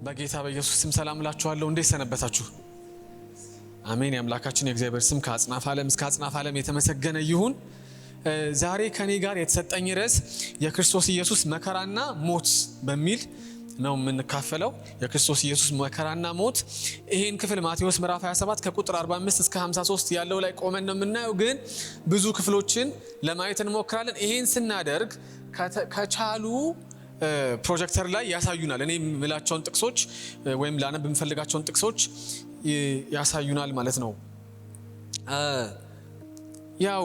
በጌታ በኢየሱስ ስም ሰላም እላችኋለሁ። እንዴት ሰነበታችሁ? አሜን። የአምላካችን የእግዚአብሔር ስም ከአጽናፈ ዓለም እስከ አጽናፈ ዓለም የተመሰገነ ይሁን። ዛሬ ከኔ ጋር የተሰጠኝ ርዕስ የክርስቶስ ኢየሱስ መከራና ሞት በሚል ነው የምንካፈለው። የክርስቶስ ኢየሱስ መከራና ሞት ይሄን ክፍል ማቴዎስ ምዕራፍ 27 ከቁጥር 45 እስከ 53 ያለው ላይ ቆመን ነው የምናየው፣ ግን ብዙ ክፍሎችን ለማየት እንሞክራለን። ይሄን ስናደርግ ከቻሉ ፕሮጀክተር ላይ ያሳዩናል። እኔ የምላቸውን ጥቅሶች ወይም ላነብ የምፈልጋቸውን ጥቅሶች ያሳዩናል ማለት ነው። ያው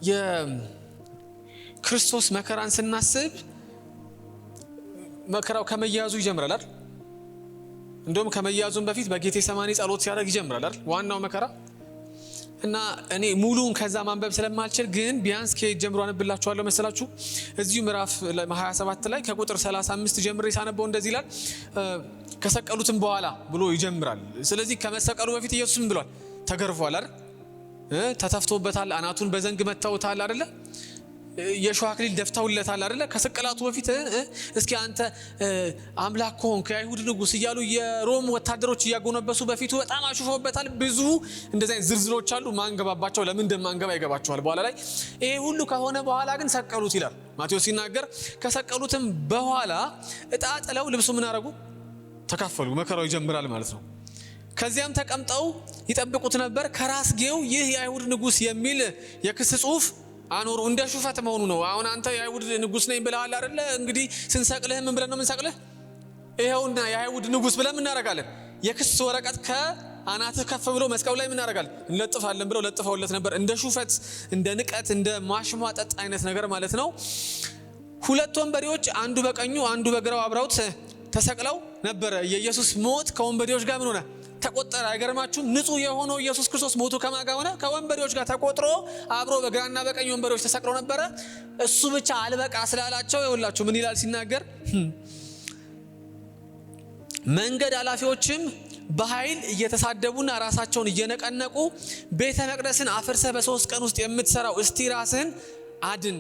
የክርስቶስ መከራን ስናስብ መከራው ከመያዙ ይጀምራል አይደል? እንደውም ከመያዙን በፊት በጌቴሰማኒ ጸሎት ሲያደርግ ይጀምራል አይደል? ዋናው መከራ እና እኔ ሙሉን ከዛ ማንበብ ስለማልችል ግን ቢያንስ ከየት ጀምሮ አነብላችኋለሁ መሰላችሁ? እዚሁ ምዕራፍ 27 ላይ ከቁጥር 35 ጀምሬ ሳነበው እንደዚህ ይላል። ከሰቀሉትም በኋላ ብሎ ይጀምራል። ስለዚህ ከመሰቀሉ በፊት ኢየሱስ ምን ብሏል? ተገርፏል አይደል? ተተፍቶበታል። አናቱን በዘንግ መተውታል አይደለ? የሾህ አክሊል ደፍተውለታል አይደለ? ከስቅላቱ በፊት እስኪ አንተ አምላክ ከሆንክ የአይሁድ ንጉሥ እያሉ የሮም ወታደሮች እያጎነበሱ በፊቱ በጣም አሹፈውበታል። ብዙ እንደዚህ አይነት ዝርዝሮች አሉ። ማንገባባቸው ለምን እንደማንገባ ይገባቸዋል በኋላ ላይ። ይሄ ሁሉ ከሆነ በኋላ ግን ሰቀሉት ይላል ማቴዎስ ሲናገር። ከሰቀሉትም በኋላ ዕጣ ጥለው ልብሱ ምን አረጉ? ተካፈሉ። መከራው ይጀምራል ማለት ነው። ከዚያም ተቀምጠው ይጠብቁት ነበር። ከራስጌው ይህ የአይሁድ ንጉሥ የሚል የክስ ጽሑፍ አኖሩ። እንደ ሹፈት መሆኑ ነው። አሁን አንተ የአይሁድ ንጉሥ ነኝ ብለሃል አይደለ? እንግዲህ ስንሰቅልህ ምን ብለን ነው የምንሰቅልህ? ይኸውና የአይሁድ ንጉሥ ብለን ምን እናደርጋለን? የክስ ወረቀት ከአናትህ ከፍ ብሎ መስቀሉ ላይ ምን እናደርጋለን? እንለጥፋለን ብለው ለጥፈውለት ነበር። እንደ ሹፈት፣ እንደ ንቀት፣ እንደ ማሽሟጠጥ አይነት ነገር ማለት ነው። ሁለት ወንበዴዎች አንዱ በቀኙ አንዱ በግራው አብረውት ተሰቅለው ነበረ። የኢየሱስ ሞት ከወንበዴዎች ጋር ምን ሆነ? ተቆጠረ። አይገርማችሁም? ንጹህ የሆነው ኢየሱስ ክርስቶስ ሞቱ ከማን ጋር ሆነ? ከወንበዴዎች ጋር ተቆጥሮ አብሮ በግራና በቀኝ ወንበዴዎች ተሰቅለው ነበረ። እሱ ብቻ አልበቃ ስላላቸው ይኸውላችሁ ምን ይላል ሲናገር፣ መንገድ ኃላፊዎችም በኃይል እየተሳደቡና ራሳቸውን እየነቀነቁ ቤተ መቅደስን አፍርሰህ በ3 ቀን ውስጥ የምትሰራው እስቲ ራስህን አድን፣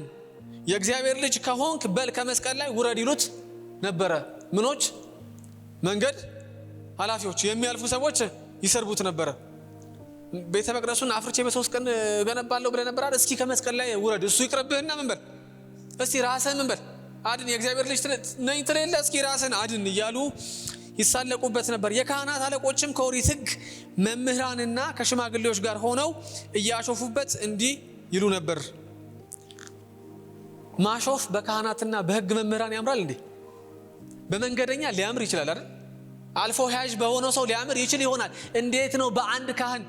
የእግዚአብሔር ልጅ ከሆንክ በል ከመስቀል ላይ ውረድ ይሉት ነበረ። ምኖች? መንገድ ኃላፊዎች፣ የሚያልፉ ሰዎች ይሰርቡት ነበረ። ቤተ መቅደሱን አፍርቼ በ3 ቀን ገነባለሁ ብለህ ነበር አይደል? እስኪ ከመስቀል ላይ ውረድ፣ እሱ ይቅርብህና ምን በል እስቲ ራስህን ምን በል አድን፣ የእግዚአብሔር ልጅ ነኝ ትለለ እስኪ ራስህን አድን እያሉ ይሳለቁበት ነበር። የካህናት አለቆችም ከኦሪት ሕግ መምህራንና ከሽማግሌዎች ጋር ሆነው እያሾፉበት እንዲህ ይሉ ነበር። ማሾፍ በካህናትና በሕግ መምህራን ያምራል እንዴ? በመንገደኛ ሊያምር ይችላል አይደል? አልፎ ሀያጅ በሆነው ሰው ሊያምር ይችል ይሆናል። እንዴት ነው በአንድ ካህን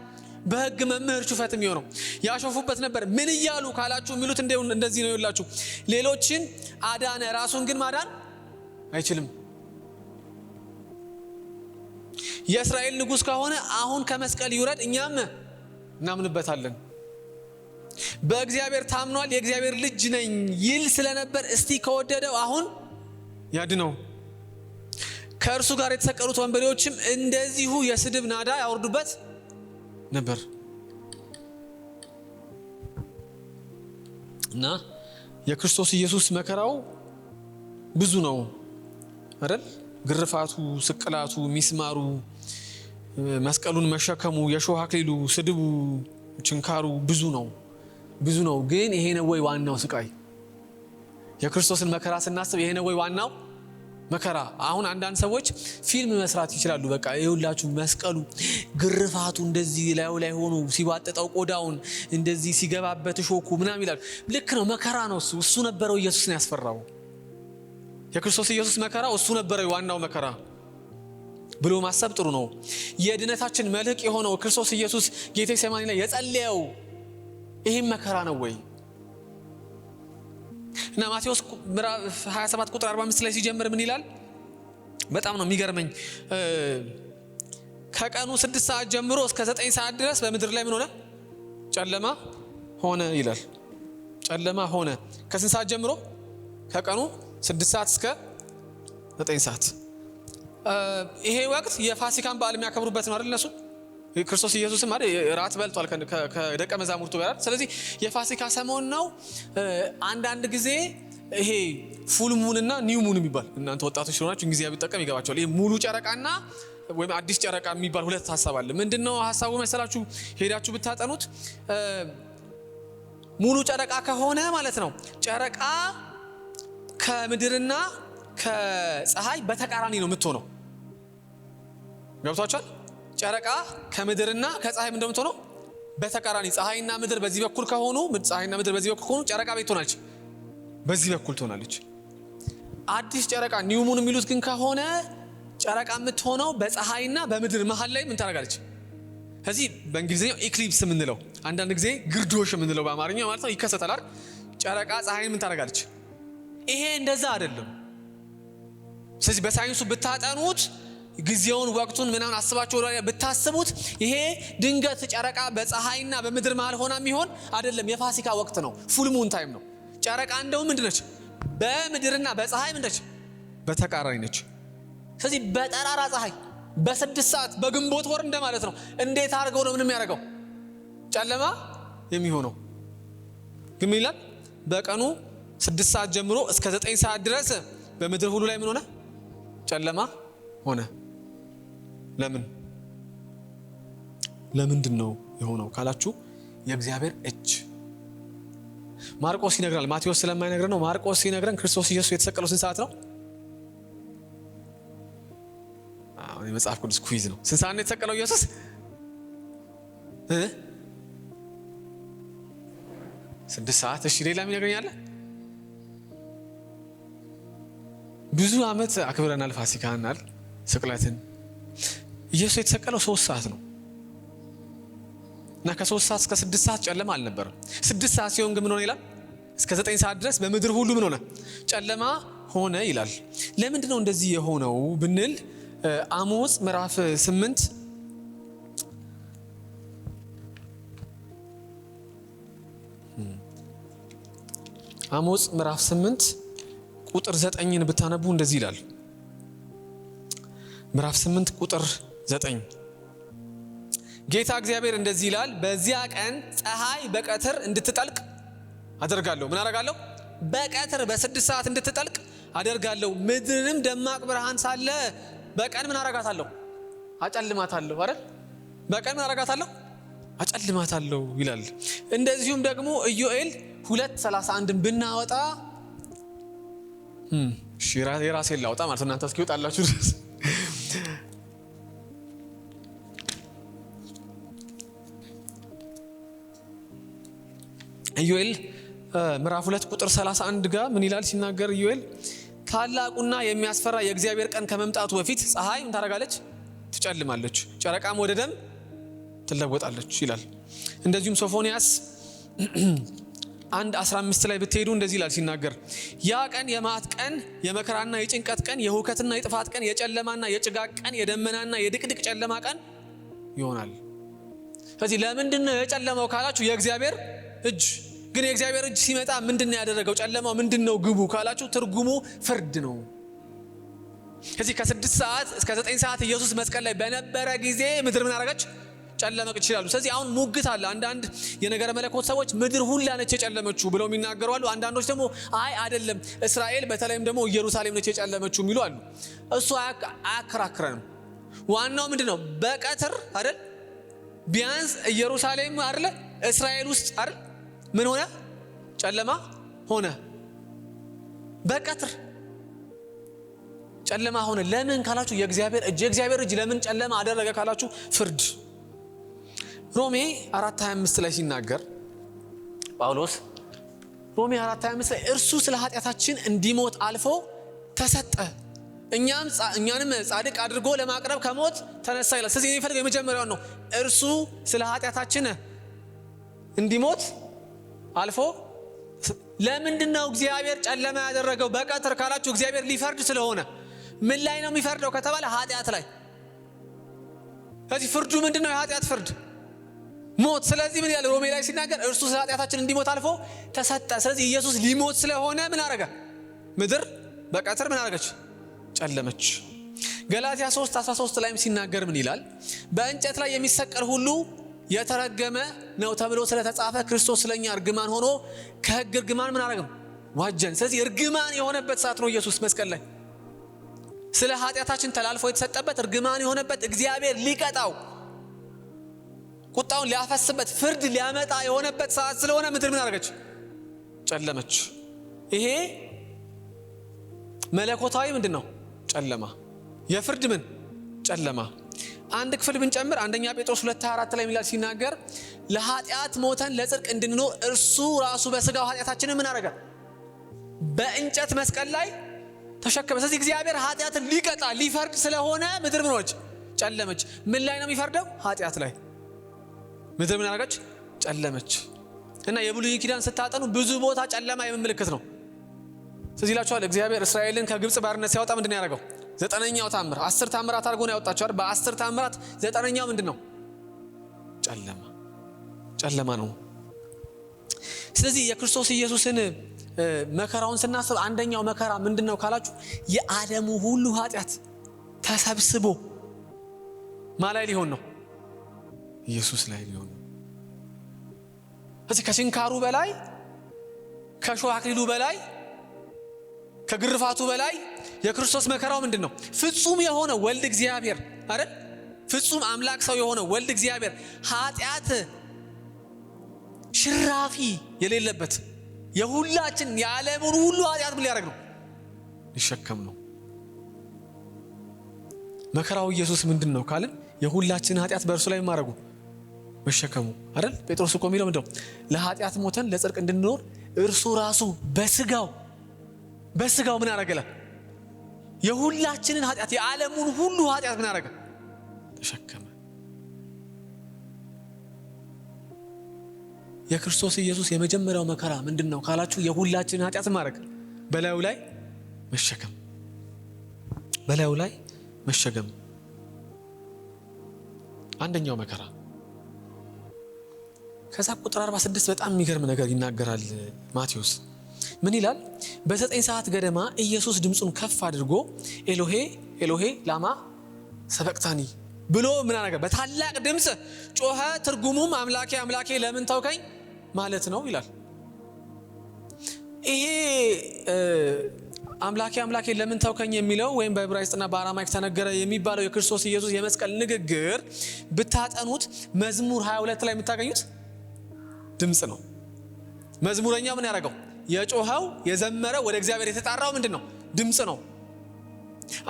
በሕግ መምህር ሹፈት የሚሆነው? ያሾፉበት ነበር። ምን እያሉ ካላችሁ የሚሉት እንደዚህ ነው ይላችሁ። ሌሎችን አዳነ፣ ራሱን ግን ማዳን አይችልም። የእስራኤል ንጉሥ ከሆነ አሁን ከመስቀል ይውረድ፣ እኛም እናምንበታለን። በእግዚአብሔር ታምኗል፣ የእግዚአብሔር ልጅ ነኝ ይል ስለነበር እስቲ ከወደደው አሁን ያድነው። ከእርሱ ጋር የተሰቀሉት ወንበዴዎችም እንደዚሁ የስድብ ናዳ ያወርዱበት ነበር እና የክርስቶስ ኢየሱስ መከራው ብዙ ነው አይደል? ግርፋቱ፣ ስቅላቱ፣ ሚስማሩ፣ መስቀሉን መሸከሙ፣ የሾህ አክሊሉ፣ ስድቡ፣ ችንካሩ ብዙ ነው። ግን ይሄ ነው ወይ ዋናው ስቃይ? የክርስቶስን መከራ ስናስብ ይሄ ነው ወይ ዋናው መከራ? አሁን አንዳንድ ሰዎች ፊልም መስራት ይችላሉ። በቃ ይኸውላችሁ መስቀሉ፣ ግርፋቱ እንደዚህ ላዩ ላይ ሆኖ ሲባጠጠው ቆዳውን እንደዚህ ሲገባበት ሾኩ ምናምን ይላሉ። ልክ ነው፣ መከራ ነው እሱ። እሱ ነበረው ኢየሱስን ያስፈራው። የክርስቶስ ኢየሱስ መከራው እሱ ነበረው ዋናው መከራ ብሎ ማሰብ ጥሩ ነው። የድነታችን መልህቅ የሆነው ክርስቶስ ኢየሱስ ጌቴሰማኒ ላይ የጸለየው ይህም መከራ ነው ወይ? እና ማቴዎስ ምዕራፍ 27 ቁጥር 45 ላይ ሲጀምር ምን ይላል? በጣም ነው የሚገርመኝ። ከቀኑ 6 ሰዓት ጀምሮ እስከ 9 ሰዓት ድረስ በምድር ላይ ምን ሆነ? ጨለማ ሆነ ይላል። ጨለማ ሆነ። ከስንት ሰዓት ጀምሮ? ከቀኑ 6 ሰዓት እስከ 9 ሰዓት። ይሄ ወቅት የፋሲካን በዓል የሚያከብሩበት ነው አይደል? እነሱ ክርስቶስ ኢየሱስም አይደል ራት በልቷል ከደቀ መዛሙርቱ ጋር። ስለዚህ የፋሲካ ሰሞን ነው። አንዳንድ ጊዜ ይሄ ፉል ሙን እና ኒው ሙን የሚባል እናንተ ወጣቶች ስለሆናችሁ እንግሊዝኛ ቢጠቀም ይገባቸዋል። ይሄ ሙሉ ጨረቃና ወይም አዲስ ጨረቃ የሚባል ሁለት ሐሳብ አለ። ምንድነው ሐሳቡ መሰላችሁ? ሄዳችሁ ብታጠኑት ሙሉ ጨረቃ ከሆነ ማለት ነው ጨረቃ ከምድርና ከፀሐይ በተቃራኒ ነው የምትሆነው። ገብቷችኋል? ጨረቃ ከምድርና ከፀሐይ ምንድነው የምትሆነው? በተቃራኒ። ፀሐይና ምድር በዚህ በኩል ከሆኑ ፀሐይና ምድር በዚህ በኩል ከሆኑ ጨረቃ ቤት ትሆናለች፣ በዚህ በኩል ትሆናለች። አዲስ ጨረቃ ኒው ሙን የሚሉት ግን ከሆነ ጨረቃ የምትሆነው በፀሐይና በምድር መሃል ላይ ምን ታደርጋለች? ከዚህ በእንግሊዝኛው ኢክሊፕስ የምንለው አንዳንድ ጊዜ ግርዶሽ የምንለው በአማርኛ ማለት ነው ይከሰታል አይደል? ጨረቃ ፀሐይን ምን ታደርጋለች? ይሄ እንደዛ አይደለም። ስለዚህ በሳይንሱ ብታጠኑት ጊዜውን ወቅቱን ምናምን አስባችሁ ወደ ብታስቡት ይሄ ድንገት ጨረቃ በፀሐይና በምድር መሃል ሆና የሚሆን አይደለም። የፋሲካ ወቅት ነው፣ ፉል ሙን ታይም ነው። ጨረቃ እንደው ምንድነች? በምድርና በፀሐይ ምንድነች? በተቃራኒ ነች። ስለዚህ በጠራራ ፀሐይ በ6 ሰዓት በግንቦት ወር እንደማለት ነው። እንዴት አድርገው ነው ምንም ያደርገው ጨለማ የሚሆነው? ግን ምን ይላል? በቀኑ 6 ሰዓት ጀምሮ እስከ 9 ሰዓት ድረስ በምድር ሁሉ ላይ ምን ሆነ? ጨለማ ሆነ። ለምንድን ነው የሆነው ካላችሁ የእግዚአብሔር እጅ ማርቆስ ይነግራል። ማቴዎስ ስለማይነግረን ነው። ማርቆስ ሲነግረን ክርስቶስ ኢየሱስ የተሰቀለው ስንት ሰዓት ነው? የመጽሐፍ ቅዱስ ኩይዝ ነው። ስንት ሰዓት ነው የተሰቀለው ኢየሱስ? 6 ሰዓት። እሺ ሌላ የሚነግረኝ አለ? ብዙ ዓመት አክብረናል ፋሲካናል ስቅለትን። ኢየሱስ የተሰቀለው 3 ሰዓት ነው እና ከ3 ሰዓት እስከ 6 ሰዓት ጨለማ አልነበረም። 6 ሰዓት ሲሆን ግን ምን ሆነ ይላል? እስከ 9 ሰዓት ድረስ በምድር ሁሉ ምን ሆነ? ጨለማ ሆነ ይላል። ለምንድን ነው እንደዚህ የሆነው ብንል አሞጽ ምዕራፍ 8 አሞጽ ምዕራፍ 8 ቁጥር 9ን ብታነቡ እንደዚህ ይላል። ምዕራፍ 8 ቁጥር 9 ጌታ እግዚአብሔር እንደዚህ ይላል፣ በዚያ ቀን ፀሐይ በቀትር እንድትጠልቅ አደርጋለሁ። ምን አደርጋለሁ? በቀትር በ6 ሰዓት እንድትጠልቅ አደርጋለሁ። ምድርንም ደማቅ ብርሃን ሳለ በቀን ምን አደርጋታለሁ? አጨልማታለሁ። አይደል? በቀን ምን አደርጋታለሁ? አጨልማታለሁ ይላል። እንደዚሁም ደግሞ ኢዮኤል 2:31ን ብናወጣ የራሴን ላውጣ ማለት እናንተ እስኪወጣላችሁ ድረስ ኢዮኤል ምዕራፍ 2 ቁጥር 31 ጋር ምን ይላል ሲናገር ኢዮኤል ታላቁና የሚያስፈራ የእግዚአብሔር ቀን ከመምጣቱ በፊት ፀሐይ ምን ታደርጋለች? ትጨልማለች፣ ጨረቃም ወደ ደም ትለወጣለች ይላል። እንደዚሁም ሶፎንያስ 1:15 ላይ ብትሄዱ እንደዚህ ይላል ሲናገር ያ ቀን የመዓት ቀን፣ የመከራና የጭንቀት ቀን፣ የሁከትና የጥፋት ቀን፣ የጨለማና የጭጋግ ቀን፣ የደመናና የድቅድቅ ጨለማ ቀን ይሆናል። ስለዚህ ለምንድን ነው የጨለማው ካላችሁ የእግዚአብሔር እጅ። ግን የእግዚአብሔር እጅ ሲመጣ ምንድን ነው ያደረገው? ጨለማው ምንድን ነው ግቡ ካላችሁ ትርጉሙ ፍርድ ነው። ስለዚህ ከ6 ሰዓት እስከ 9 ሰዓት ኢየሱስ መስቀል ላይ በነበረ ጊዜ ምድር ምን አደረገች? ጨለመች ይችላሉ። ስለዚህ አሁን ሙግት አለ። አንዳንድ የነገረ መለኮት ሰዎች ምድር ሁላ ነች የጨለመችው ብለው የሚናገሩ አሉ። አንዳንዶች ደግሞ አይ አይደለም እስራኤል በተለይም ደግሞ ኢየሩሳሌም ነች የጨለመችው የሚሉ አሉ። እሱ አያከራክረንም። ዋናው ምንድነው? በቀትር አይደል? ቢያንስ ኢየሩሳሌም አይደል? እስራኤል ውስጥ አይደል? ምን ሆነ? ጨለማ ሆነ። በቀትር ጨለማ ሆነ። ለምን ካላችሁ የእግዚአብሔር እጅ ለምን ጨለማ አደረገ ካላችሁ ፍርድ። ሮሜ 4:25 ላይ ሲናገር ጳውሎስ ሮሜ 4:25 ላይ እርሱ ስለ ኃጢአታችን እንዲሞት አልፎ ተሰጠ፣ እኛንም ጻድቅ አድርጎ ለማቅረብ ከሞት ተነሳ ይላል። ስለዚህ የሚፈልገው የመጀመሪያው ነው። እርሱ ስለ ኃጢአታችን እንዲሞት አልፎ። ለምንድን ነው እግዚአብሔር ጨለማ ያደረገው በቀትር ካላችሁ እግዚአብሔር ሊፈርድ ስለሆነ። ምን ላይ ነው የሚፈርደው ከተባለ ኃጢአት ላይ። ስለዚህ ፍርዱ ምንድን ነው? የኃጢአት ፍርድ ሞት። ስለዚህ ምን ያለ ሮሜ ላይ ሲናገር እርሱ ስለ ኃጢአታችን እንዲሞት አልፎ ተሰጠ። ስለዚህ ኢየሱስ ሊሞት ስለሆነ ምን አረገ? ምድር በቀትር ምን አረገች? ጨለመች። ገላትያ 3:13 ላይም ሲናገር ምን ይላል? በእንጨት ላይ የሚሰቀል ሁሉ የተረገመ ነው ተብሎ ስለተጻፈ ክርስቶስ ስለኛ እርግማን ሆኖ ከሕግ እርግማን ምን አረገም? ዋጀን። ስለዚህ እርግማን የሆነበት ሰዓት ነው ኢየሱስ መስቀል ላይ ስለ ኃጢአታችን ተላልፎ የተሰጠበት እርግማን የሆነበት እግዚአብሔር ሊቀጣው ቁጣውን ሊያፈስበት ፍርድ ሊያመጣ የሆነበት ሰዓት ስለሆነ ምድር ምን አደረገች? ጨለመች። ይሄ መለኮታዊ ምንድነው? ጨለማ። የፍርድ ምን? ጨለማ። አንድ ክፍል ብንጨምር አንደኛ ጴጥሮስ 2:24 ላይ ሚላል ሲናገር ለኃጢአት ሞተን ለጽድቅ እንድንኖር እርሱ ራሱ በስጋው ኃጢአታችንን ምን አደረገ? በእንጨት መስቀል ላይ ተሸከመ። ስለዚህ እግዚአብሔር ኃጢአትን ሊቀጣ ሊፈርድ ስለሆነ ምድር ምን ሆነች? ጨለመች። ምን ላይ ነው የሚፈርደው? ኃጢአት ላይ። ምድር ምን አደረገች? ጨለመች። እና የብሉይ ኪዳን ስታጠኑ ብዙ ቦታ ጨለማ የምልክት ነው። ስለዚህ ይላችኋል እግዚአብሔር እስራኤልን ከግብጽ ባርነት ሲያወጣ ምንድን ነው ያደረገው? 9ኛው ታምር 10 ታምራት አድርጎ ነው ያወጣቸው አይደል? በ10 ታምራት 9ኛው ምንድን ነው? ጨለማ። ጨለማ ነው። ስለዚህ የክርስቶስ ኢየሱስን መከራውን ስናስብ አንደኛው መከራ ምንድነው ካላችሁ የዓለሙ ሁሉ ኃጢአት ተሰብስቦ ማላይ ሊሆን ነው? ኢየሱስ ላይ ሊሆን ነው። ስለዚህ ከችንካሩ በላይ ከሾህ አክሊሉ በላይ ከግርፋቱ በላይ የክርስቶስ መከራው ምንድነው? ፍጹም የሆነ ወልድ እግዚአብሔር አይደል? ፍጹም አምላክ ሰው የሆነ ወልድ እግዚአብሔር ኃጢአት ሽራፊ የሌለበት የሁላችን የዓለሙን ሁሉ ኃጢአት ምን ሊያደርግ ነው? ሊሸከም ነው። መከራው ኢየሱስ ምንድነው ካልን የሁላችን ኃጢአት በእርሱ ላይ ማድረጉ መሸከሙ አይደል? ጴጥሮስ እኮ የሚለው ምንድነው? ለኃጢአት ሞተን ለጽድቅ እንድንኖር እርሱ ራሱ በስጋው ምን አደረገ? የሁላችንን ኃጢአት የዓለሙን ሁሉ ኃጢአት ምን አደረገ? ተሸከመ። የክርስቶስ ኢየሱስ የመጀመሪያው መከራ ምንድነው ካላችሁ የሁላችንን ኃጢአት ማድረግ በላዩ ላይ መሸከም። በላዩ ላይ መሸከም አንደኛው መከራ። ከዛ ቁጥር 46 በጣም የሚገርም ነገር ይናገራል ማቴዎስ። ምን ይላል? በ9 ሰዓት ገደማ ኢየሱስ ድምፁን ከፍ አድርጎ ኤሎሄ ኤሎሄ ላማ ሰበቅታኒ ብሎ ምን አደረገ? በታላቅ ድምፅ ጮኸ። ትርጉሙም አምላኬ አምላኬ ለምን ተውከኝ ማለት ነው ይላል። ይሄ አምላኬ አምላኬ ለምን ተውከኝ የሚለው ወይም በዕብራይስጥና በአራማይክ ተነገረ የሚባለው የክርስቶስ ኢየሱስ የመስቀል ንግግር ብታጠኑት መዝሙር 22 ላይ የምታገኙት ድምፅ ነው። መዝሙረኛ ምን ያደረገው? የጮኸው የዘመረው ወደ እግዚአብሔር የተጣራው ምንድን ነው? ድምፅ ነው።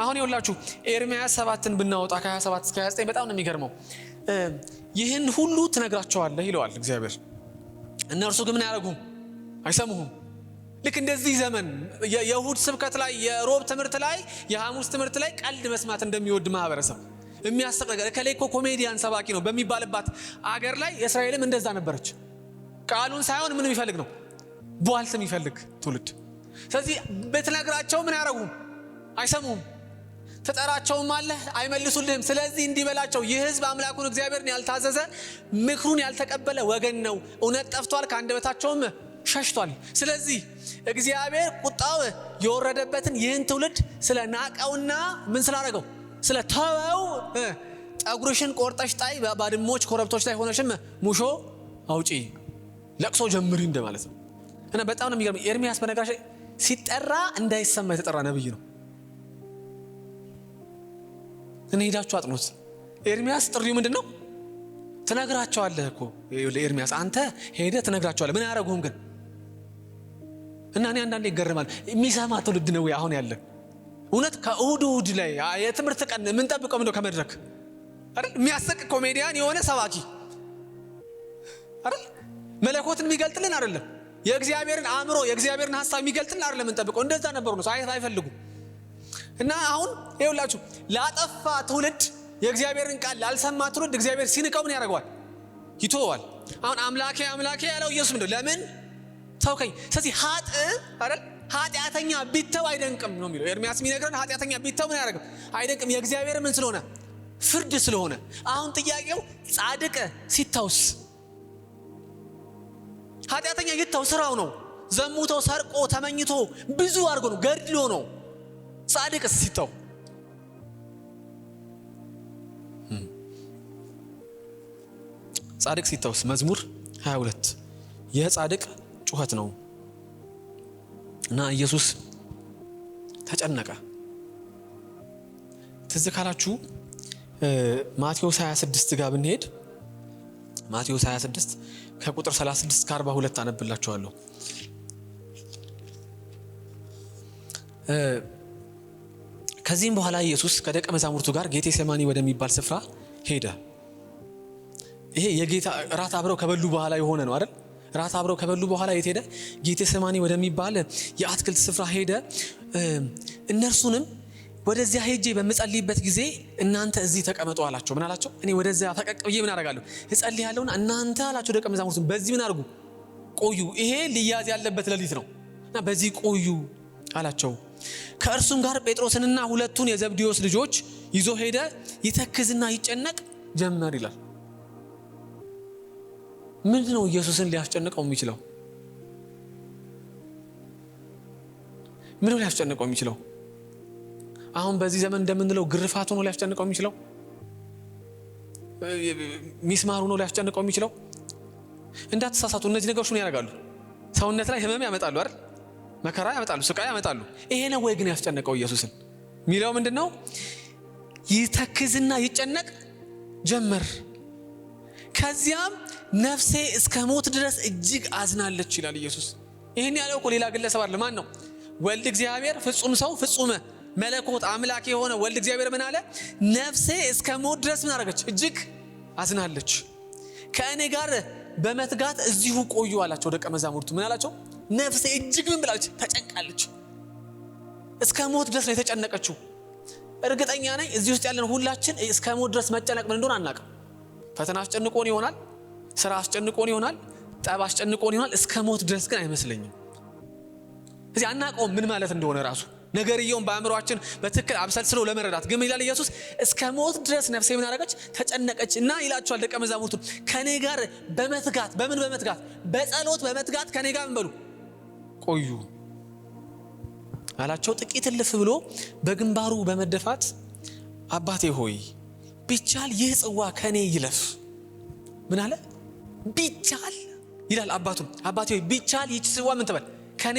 አሁን ይኸውላችሁ ኤርምያስ 7ን ብናወጣ ከ27 እስከ 29 በጣም ነው የሚገርመው። ይህን ሁሉ ትነግራቸዋለህ ይለዋል እግዚአብሔር። እነርሱ ግን ምን ያደርጉም? አይሰሙህም። ልክ እንደዚህ ዘመን የእሁድ ስብከት ላይ የሮብ ትምህርት ላይ የሐሙስ ትምህርት ላይ ቀልድ መስማት እንደሚወድ ማህበረሰብ የሚያስቅ ነገር እከሌ እኮ ኮሜዲያን ሰባኪ ነው በሚባልባት አገር ላይ እስራኤልም እንደዛ ነበረች። ቃሉን ሳይሆን ምን የሚፈልግ ነው? ቧልት የሚፈልግ ትውልድ። ስለዚህ በትነግራቸው ምን ያደርጉም? አይሰሙም። ተጠራቸውም አለ አይመልሱልህም። ስለዚህ እንዲበላቸው ይህ ሕዝብ አምላኩን እግዚአብሔርን ያልታዘዘ ምክሩን ያልተቀበለ ወገን ነው። እውነት ጠፍቷል፣ ከአንደበታቸውም ሸሽቷል። ስለዚህ እግዚአብሔር ቁጣው የወረደበትን ይህን ትውልድ ስለ ናቀውና ምን ስላደረገው ስለ ተወው ጠጉርሽን ቆርጠሽ ጣይ፣ ባድሞች ኮረብቶች ላይ ሆነሽም ሙሾ አውጪ፣ ለቅሶ ጀምሪ እንደማለት ነው። እና በጣም ነው የሚገርም። ኤርሚያስ በነገራሽ ሲጠራ እንዳይሰማ የተጠራ ነብይ ነው። እኔ ሄዳችሁ አጥኑት። ኤርሚያስ ጥሪው ምንድነው? ትነግራቸዋለህ እኮ ለኤርሚያስ አንተ ሄደህ ትነግራቸዋለህ። ምን ያደረጉም ግን እና እኔ አንዳንዴ ይገርማል። የሚሰማ ትውልድ ነው አሁን ያለን። እውነት ከእሁድ ላይ የትምህርት ቀን የምንጠብቀው ምንድነው? ከመድረክ አይደል የሚያስቅ ኮሜዲያን የሆነ ሰባኪ አይደል መለኮትን የሚገልጥልን አይደለም። የእግዚአብሔርን አእምሮ የእግዚአብሔርን ሐሳብ የሚገልጥልን አይደለም የምንጠብቀው። እንደዛ ነበሩ ነው ሳይት አይፈልጉም። እና አሁን ይኸውላችሁ ላጠፋ ትውልድ የእግዚአብሔርን ቃል ላልሰማ ትውልድ እግዚአብሔር ሲንቀው ምን ያደርገዋል? ይተወዋል። አሁን አምላኬ አምላኬ ያለው ኢየሱስ ምንድነው? ለምን ተውከኝ? ስለዚህ አይደል ኃጢአተኛ ቢተው አይደንቅም ነው የሚለው ኤርሚያስ የሚነግረን። ኃጢአተኛ ቢተው ምን ያደርግም? አይደንቅም። የእግዚአብሔር ምን ስለሆነ? ፍርድ ስለሆነ። አሁን ጥያቄው ጻድቅ ሲተውስ? ኃጢአተኛ ይተው ስራው ነው። ዘሙቶ ሰርቆ ተመኝቶ ብዙ አድርጎ ነው ገድሎ ነው። ጻድቅስ ሲተው? ጻድቅ ሲተውስ? መዝሙር 22 የጻድቅ ጩኸት ነው። እና ኢየሱስ ተጨነቀ። ትዝ ካላችሁ ማቴዎስ 26 ጋር ብንሄድ ማቴዎስ 26 ከቁጥር 36 እስከ 42 አነብላችኋለሁ። ከዚህም በኋላ ኢየሱስ ከደቀ መዛሙርቱ ጋር ጌቴሴማኒ ወደሚባል ስፍራ ሄደ። ይሄ የጌታ ራት አብረው ከበሉ በኋላ የሆነ ነው አይደል? ራት አብረው ከበሉ በኋላ የት ሄደ? ጌቴሴማኒ ወደሚባል የአትክልት ስፍራ ሄደ። እነርሱንም ወደዚያ ሄጄ በምጸልይበት ጊዜ እናንተ እዚህ ተቀመጡ አላቸው። ምን አላቸው? እኔ ወደዚያ ፈቀቅ ብዬ ምን አደርጋለሁ? እጸልያለሁና እናንተ አላቸው ደቀ መዛሙርቱን በዚህ ምን አድርጉ? ቆዩ። ይሄ ሊያዝ ያለበት ሌሊት ነው እና በዚህ ቆዩ አላቸው። ከእርሱም ጋር ጴጥሮስንና ሁለቱን የዘብዴዎስ ልጆች ይዞ ሄደ። ይተክዝና ይጨነቅ ጀመር ይላል። ምንድን ነው ኢየሱስን ሊያስጨንቀው የሚችለው? ምን ነው ሊያስጨንቀው የሚችለው? አሁን በዚህ ዘመን እንደምንለው ግርፋቱ ነው ሊያስጨንቀው የሚችለው? ሚስማሩ ነው ሊያስጨንቀው የሚችለው? እንዳትሳሳቱ፣ እነዚህ ነገሮች ምን ያደርጋሉ? ሰውነት ላይ ህመም ያመጣሉ አይደል? መከራ ያመጣሉ፣ ስቃይ ያመጣሉ። ይሄ ነው ወይ ግን ያስጨነቀው ኢየሱስን? ሚለው ምንድነው? ይተክዝና ይጨነቅ ጀመር። ከዚያም ነፍሴ እስከ ሞት ድረስ እጅግ አዝናለች ይላል ኢየሱስ። ይሄን ያለው እኮ ሌላ ግለሰብ አይደለም። ማን ነው? ወልድ እግዚአብሔር ፍጹም ሰው ፍጹም መለኮት አምላክ የሆነ ወልድ እግዚአብሔር ምን አለ? ነፍሴ እስከ ሞት ድረስ ምን አደረገች? እጅግ አዝናለች። ከእኔ ጋር በመትጋት እዚሁ ቆዩ አላቸው ደቀ መዛሙርቱ። ምን አላቸው? ነፍሴ እጅግ ምን ብላለች? ተጨንቃለች። እስከ ሞት ድረስ ነው የተጨነቀችው። እርግጠኛ ነኝ እዚህ ውስጥ ያለን ሁላችን እስከ ሞት ድረስ መጨነቅ ምን እንደሆነ አናውቅም። ፈተና አስጨንቆን ይሆናል፣ ስራ አስጨንቆን ይሆናል፣ ጠብ አስጨንቆን ይሆናል። እስከ ሞት ድረስ ግን አይመስለኝም። እዚህ አናውቀውም ምን ማለት እንደሆነ ራሱ ነገርየውን በአእምሯችን በትክክል አብሰልስሎ ለመረዳት ግን ይላል ኢየሱስ እስከ ሞት ድረስ ነፍሴ ምን አደረገች? ተጨነቀች። እና ይላቸዋል ደቀ መዛሙርቱን ከኔ ጋር በመትጋት በምን በመትጋት በጸሎት በመትጋት ከኔ ጋር ምን በሉ ቆዩ አላቸው። ጥቂት እልፍ ብሎ በግንባሩ በመደፋት አባቴ ሆይ ቢቻል ይህ ጽዋ ከኔ ይለፍ። ምን አለ? ቢቻል ይላል አባቱን። አባቴ ሆይ ቢቻል ይህች ጽዋ ምን ትበል ከኔ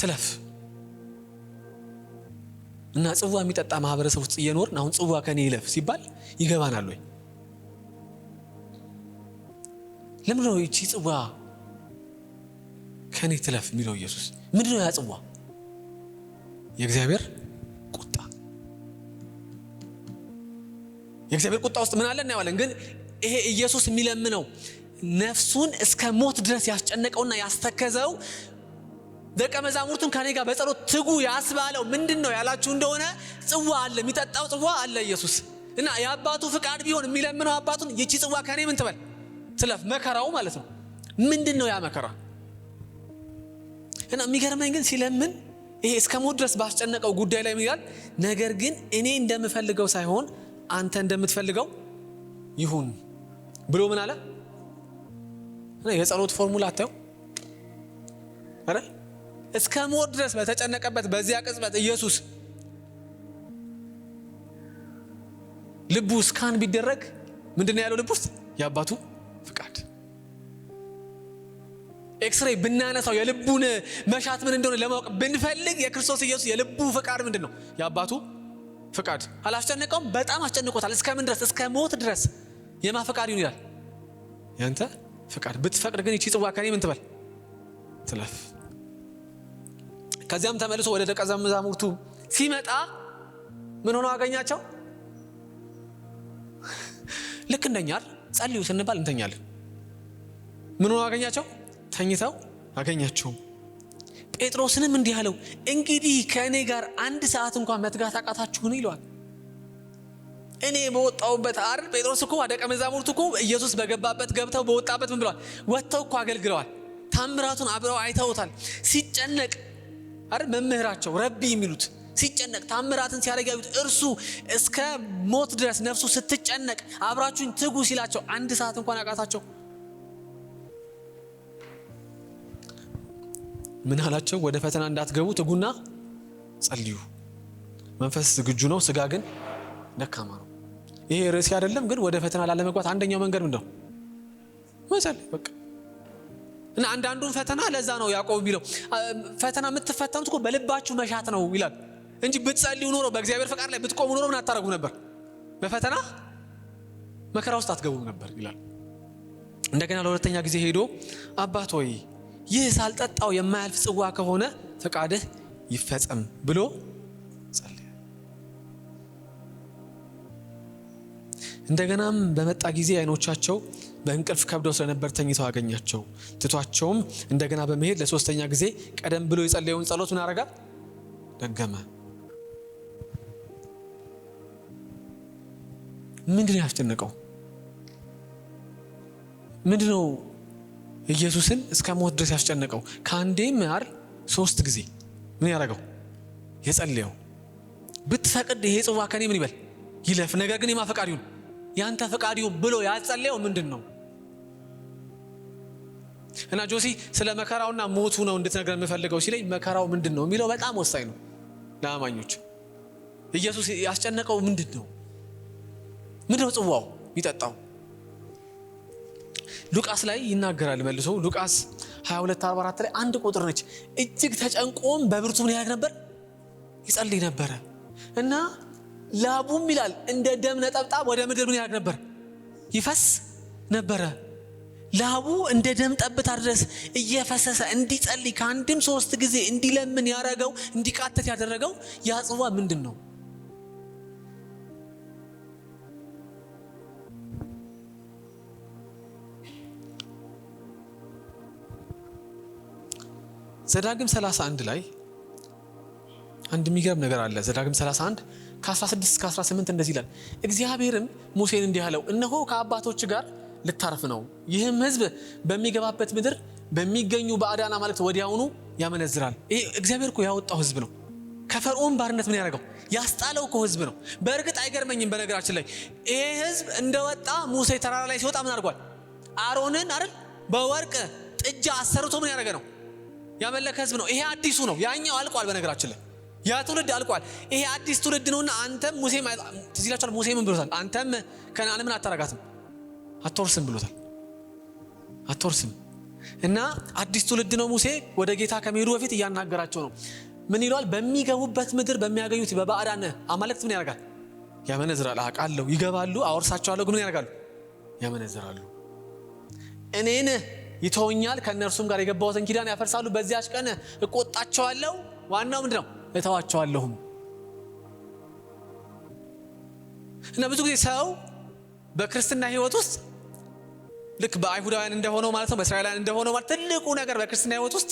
ትለፍ። እና ጽዋ የሚጠጣ ማህበረሰብ ውስጥ እየኖርን አሁን ጽዋ ከኔ ይለፍ ሲባል ይገባናል ወይ? ለምን ነው ይህች ጽዋ ከኔ ትለፍ የሚለው ኢየሱስ? ምንድነው ያ ጽዋ? የእግዚአብሔር ቁጣ። የእግዚአብሔር ቁጣ ውስጥ ምን አለ እናየዋለን። ግን ይሄ ኢየሱስ የሚለምነው ነፍሱን እስከ ሞት ድረስ ያስጨነቀውና ያስተከዘው ደቀ መዛሙርቱን ከኔ ጋር በጸሎት ትጉ ያስባለው ምንድነው ያላችሁ እንደሆነ ጽዋ አለ፣ የሚጠጣው ጽዋ አለ ኢየሱስ። እና የአባቱ ፍቃድ ቢሆን የሚለምነው አባቱን ይቺ ጽዋ ከኔ ምን ትበል ትለፍ፣ መከራው ማለት ነው። ምንድነው ያ መከራ? እና የሚገርመኝ ግን ሲለምን ይሄ እስከ ሞት ድረስ ባስጨነቀው ጉዳይ ላይ ምን ይላል? ነገር ግን እኔ እንደምፈልገው ሳይሆን አንተ እንደምትፈልገው ይሁን ብሎ ምን አለ? እና የጸሎት ፎርሙላ አታዩ አይደል? እስከ ሞት ድረስ በተጨነቀበት በዚያ ቅጽበት ኢየሱስ ልቡ ስካን ቢደረግ ምንድነው ያለው? ልብ ውስጥ የአባቱ ፍቃድ። ኤክስሬይ ብናነሳው የልቡን መሻት ምን እንደሆነ ለማወቅ ብንፈልግ የክርስቶስ ኢየሱስ የልቡ ፍቃድ ምንድነው? የአባቱ ፍቃድ። አላስጨነቀውም? በጣም አስጨንቆታል። እስከምን ድረስ? እስከ ሞት ድረስ። የማ ፍቃድ ይሁን ይላል? ያንተ ፍቃድ። ብትፈቅድ ግን ይቺ ጽዋ ከኔ ምን ትበል ትለፍ። ከዚያም ተመልሶ ወደ ደቀ መዛሙርቱ ሲመጣ ምን ሆነው አገኛቸው? ልክ እንደኛ ጸልዩ ስንባል እንተኛለን። ምን ሆነው አገኛቸው? ተኝተው አገኛቸው። ጴጥሮስንም እንዲህ አለው፣ እንግዲህ ከእኔ ጋር 1 ሰዓት እንኳን መትጋት አቃታችሁን? ይለዋል። እኔ በወጣውበት አይደል? ጴጥሮስ እኮ ደቀ መዛሙርቱ እኮ ኢየሱስ በገባበት ገብተው በወጣበት ምን ብለዋል? ወጥተው እኮ አገልግለዋል። ታምራቱን አብረው አይተውታል። ሲጨነቅ አይደል? መምህራቸው ረቢ የሚሉት ሲጨነቅ ታምራትን ሲያደርጋዩት እርሱ እስከ ሞት ድረስ ነፍሱ ስትጨነቅ አብራችሁን ትጉ ሲላቸው 1 ሰዓት እንኳን አቃታቸው። ምን አላቸው? ወደ ፈተና እንዳትገቡ ትጉና ጸልዩ። መንፈስ ዝግጁ ነው፣ ስጋ ግን ደካማ ነው። ይሄ ርዕስ አይደለም፣ ግን ወደ ፈተና ላለመግባት አንደኛው መንገድ ምንድነው? መጸለይ። በቃ እና አንዳንዱን ፈተና ለዛ ነው ያዕቆብ ቢለው ፈተና የምትፈተኑት እኮ በልባችሁ መሻት ነው ይላል እንጂ ብትጸልዩ ኖሮ በእግዚአብሔር ፈቃድ ላይ ብትቆሙ ኖሮ ምን አታረጉ ነበር? በፈተና መከራ ውስጥ አትገቡም ነበር ይላል። እንደገና ለሁለተኛ ጊዜ ሄዶ አባት ሆይ ይህ ሳልጠጣው የማያልፍ ጽዋ ከሆነ ፈቃድህ ይፈጸም ብሎ ጸለየ። እንደገናም በመጣ ጊዜ አይኖቻቸው በእንቅልፍ ከብደው ስለነበር ተኝተው አገኛቸው። ትቷቸውም እንደገና በመሄድ ለሶስተኛ ጊዜ ቀደም ብሎ የጸለየውን ጸሎት ምን አረጋ? ደገመ። ምንድነው ያስጨነቀው? ምንድነው ኢየሱስን እስከ ሞት ድረስ ያስጨነቀው? ከአንዴም ማር 3 ጊዜ ምን ያደረገው? የጸለየው ብትፈቅድ ይሄ ጽዋ ከኔ ምን ይበል ይለፍ፣ ነገር ግን የማን ፈቃድ ይሁን? ያንተ ፈቃድ ይሁን ብሎ ያጸለየው ምንድነው? እና ጆሲ ስለ መከራውና ሞቱ ነው እንድትነግረን የምፈልገው ሲለኝ መከራው ምንድነው የሚለው በጣም ወሳኝ ነው ለአማኞች። ኢየሱስ ያስጨነቀው ምንድነው? ምንድነው ጽዋው ይጠጣው? ሉቃስ ላይ ይናገራል መልሶ ሉቃስ 22:44 ላይ አንድ ቁጥር ነች። እጅግ ተጨንቆም በብርቱ ምን ያደርግ ነበር? ይጸልይ ነበር። እና ላቡም ይላል እንደ ደም ነጠብጣብ ወደ ምድር ምን ያደርግ ነበር? ይፈስ ነበረ። ላቡ እንደ ደም ጠብታ ድረስ እየፈሰሰ እንዲጸልይ ከአንድም 3 ጊዜ እንዲለምን ያደረገው እንዲቃተት ያደረገው ያ ጽዋ ምንድን ነው? ዘዳግም 31 ላይ አንድ የሚገርም ነገር አለ። ዘዳግም 31 ከ16 እስከ 18 እንደዚህ ይላል። እግዚአብሔርም ሙሴን እንዲህ አለው፣ እነሆ ከአባቶች ጋር ልታርፍ ነው። ይህም ሕዝብ በሚገባበት ምድር በሚገኙ ባዕዳን አማልክት ወዲያውኑ ያመነዝራል። ይሄ እግዚአብሔር እኮ ያወጣው ሕዝብ ነው። ከፈርዖን ባርነት ምን ያደረገው ያስጣለው እኮ ሕዝብ ነው። በእርግጥ አይገርመኝም። በነገራችን ላይ ይሄ ሕዝብ እንደወጣ ሙሴ ተራራ ላይ ሲወጣ ምን አድርጓል? አሮንን አይደል በወርቅ ጥጃ አሰርቶ ምን ያደረገ ነው? ያመለከ ሕዝብ ነው። ይሄ አዲሱ ነው። ያኛው አልቋል። በነገራችን ላይ ያ ትውልድ አልቋል። ይሄ አዲስ ትውልድ ነውና አንተም ሙሴ ትዝ ይላችኋል። ሙሴ ምን ብሎታል? አንተም ከነዓንን ምን አታረጋትም አትወርስም ብሎታል። አትወርስም። እና አዲስ ትውልድ ነው። ሙሴ ወደ ጌታ ከመሄዱ በፊት እያናገራቸው ነው። ምን ይሏል? በሚገቡበት ምድር በሚያገኙት በባዕዳን አማልክት ምን ያደርጋል? ያመነዝራል። አውቃለሁ። ይገባሉ፣ አወርሳቸዋለሁ፣ ግን ምን ያደርጋሉ? ያመነዝራሉ። እኔን ይተውኛል፣ ከእነርሱም ጋር የገባሁትን ኪዳን ያፈርሳሉ። በዚያች ቀን እቆጣቸዋለሁ። ዋናው ምንድን ነው? እተዋቸዋለሁም። እና ብዙ ጊዜ ሰው በክርስትና ሕይወት ውስጥ ልክ በአይሁዳውያን እንደሆነው ማለት ነው፣ በእስራኤላውያን እንደሆነው ማለት ትልቁ ነገር በክርስትና ሕይወት ውስጥ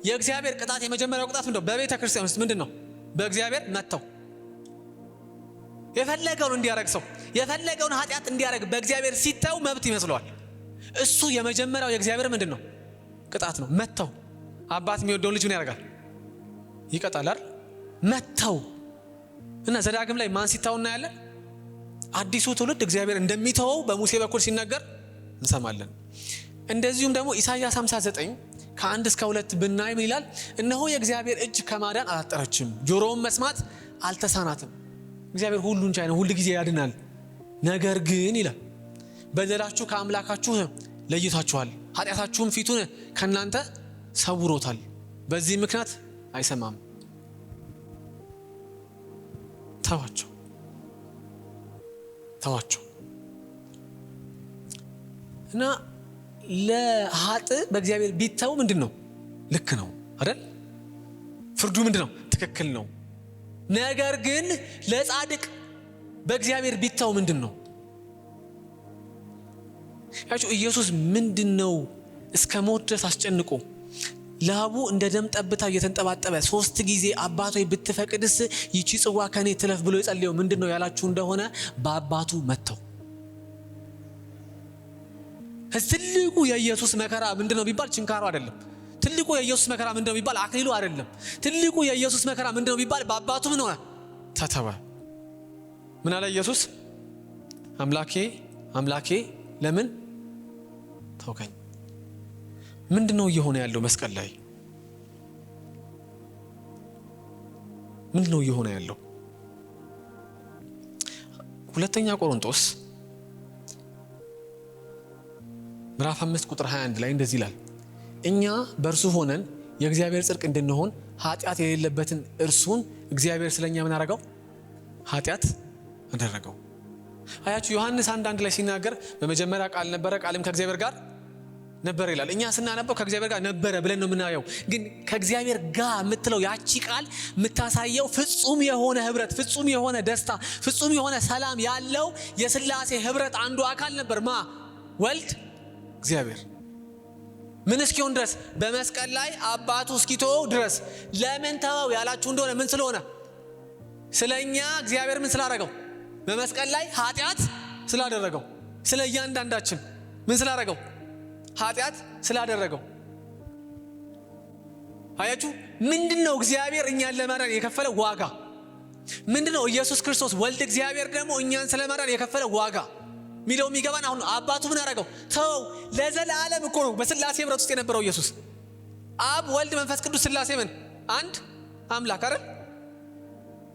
የእግዚአብሔር ቅጣት የመጀመሪያው ቅጣት ምንድነው? በቤተ ክርስቲያን ውስጥ ምንድነው? በእግዚአብሔር መተው የፈለገውን እንዲያረግ ሰው የፈለገውን ኃጢአት እንዲያረግ በእግዚአብሔር ሲተው መብት ይመስለዋል። እሱ የመጀመሪያው የእግዚአብሔር ምንድነው? ቅጣት ነው። መተው። አባት የሚወደውን ልጅ ምን ያደርጋል? ይቀጣል አይደል? መተው። እና ዘዳግም ላይ ማን ሲታው እናያለን? አዲሱ ትውልድ እግዚአብሔር እንደሚተወው በሙሴ በኩል ሲናገር እንሰማለን። እንደዚሁም ደግሞ ኢሳይያስ 59 ከ1 እስከ 2 ብናይ ምን ይላል? እነሆ የእግዚአብሔር እጅ ከማዳን አላጠረችም፣ ጆሮውን መስማት አልተሳናትም። እግዚአብሔር ሁሉን ቻይ ነው፣ ሁሉ ጊዜ ያድናል። ነገር ግን ይላል በደላችሁ ከአምላካችሁ ለይቷችኋል፣ ኃጢአታችሁም ፊቱን ከእናንተ ሰውሮታል። በዚህ ምክንያት አይሰማም። ተዋቸው። እና ለኃጥ በእግዚአብሔር ቢተው ምንድን ነው? ልክ ነው አይደል? ፍርዱ ምንድን ነው? ትክክል ነው። ነገር ግን ለጻድቅ በእግዚአብሔር ቢተው ምንድን ነው? ያችሁ ኢየሱስ ምንድን ነው እስከ ሞት ድረስ አስጨንቆ ላቡ እንደ ደም ጠብታ እየተንጠባጠበ 3 ጊዜ አባቶ ብትፈቅድስ ይቺ ጽዋ ከኔ ትለፍ ብሎ የጸለየው ምንድን ነው ያላችሁ እንደሆነ በአባቱ መተው። ትልቁ የኢየሱስ መከራ ምንድን ነው ቢባል ችንካሩ አይደለም። ትልቁ የኢየሱስ መከራ ምንድን ነው ቢባል አክሊሉ አይደለም። ትልቁ የኢየሱስ መከራ ምንድን ነው ቢባል በአባቱ ምን ሆነ? ተተወ። ምን አለ ኢየሱስ? አምላኬ አምላኬ ለምን ተውከኝ? ምንድን ነው እየሆነ ያለው መስቀል ላይ? ምንድን ነው እየሆነ ያለው? ሁለተኛ ቆሮንቶስ ምዕራፍ 5 ቁጥር 21 ላይ እንደዚህ ይላል፣ እኛ በእርሱ ሆነን የእግዚአብሔር ጽድቅ እንድንሆን ኃጢአት የሌለበትን እርሱን እግዚአብሔር ስለኛ ምን አደረገው? ኃጢአት አደረገው። አያችሁ ዮሐንስ 1:1 ላይ ሲናገር በመጀመሪያ ቃል ነበረ፣ ቃልም ከእግዚአብሔር ጋር ነበረ ይላል። እኛ ስናነበው ከእግዚአብሔር ጋር ነበረ ብለን ነው የምናየው። ግን ከእግዚአብሔር ጋር የምትለው ያቺ ቃል የምታሳየው ፍጹም የሆነ ህብረት፣ ፍጹም የሆነ ደስታ፣ ፍጹም የሆነ ሰላም ያለው የሥላሴ ህብረት አንዱ አካል ነበር። ማ? ወልድ እግዚአብሔር። ምን እስኪሆን ድረስ? በመስቀል ላይ አባቱ እስኪተወው ድረስ። ለምን ተወው ያላችሁ እንደሆነ ምን ስለሆነ? ስለኛ እግዚአብሔር ምን ስላደረገው? በመስቀል ላይ ኃጢአት ስላደረገው። ስለ እያንዳንዳችን ምን ስላደረገው? ኃጢአት ስላደረገው። አያችሁ ምንድነው እግዚአብሔር እኛን ለማዳን የከፈለው ዋጋ? ምንድነው ኢየሱስ ክርስቶስ ወልድ እግዚአብሔር ደግሞ እኛን ስለማዳን የከፈለው ዋጋ ሚለው የሚገባን አሁን አባቱ ምን አደረገው? ተወው። ለዘላለም እኮ ነው በሥላሴ ህብረት ውስጥ የነበረው ኢየሱስ። አብ፣ ወልድ፣ መንፈስ ቅዱስ ሥላሴ ምን አንድ አምላክ አይደል?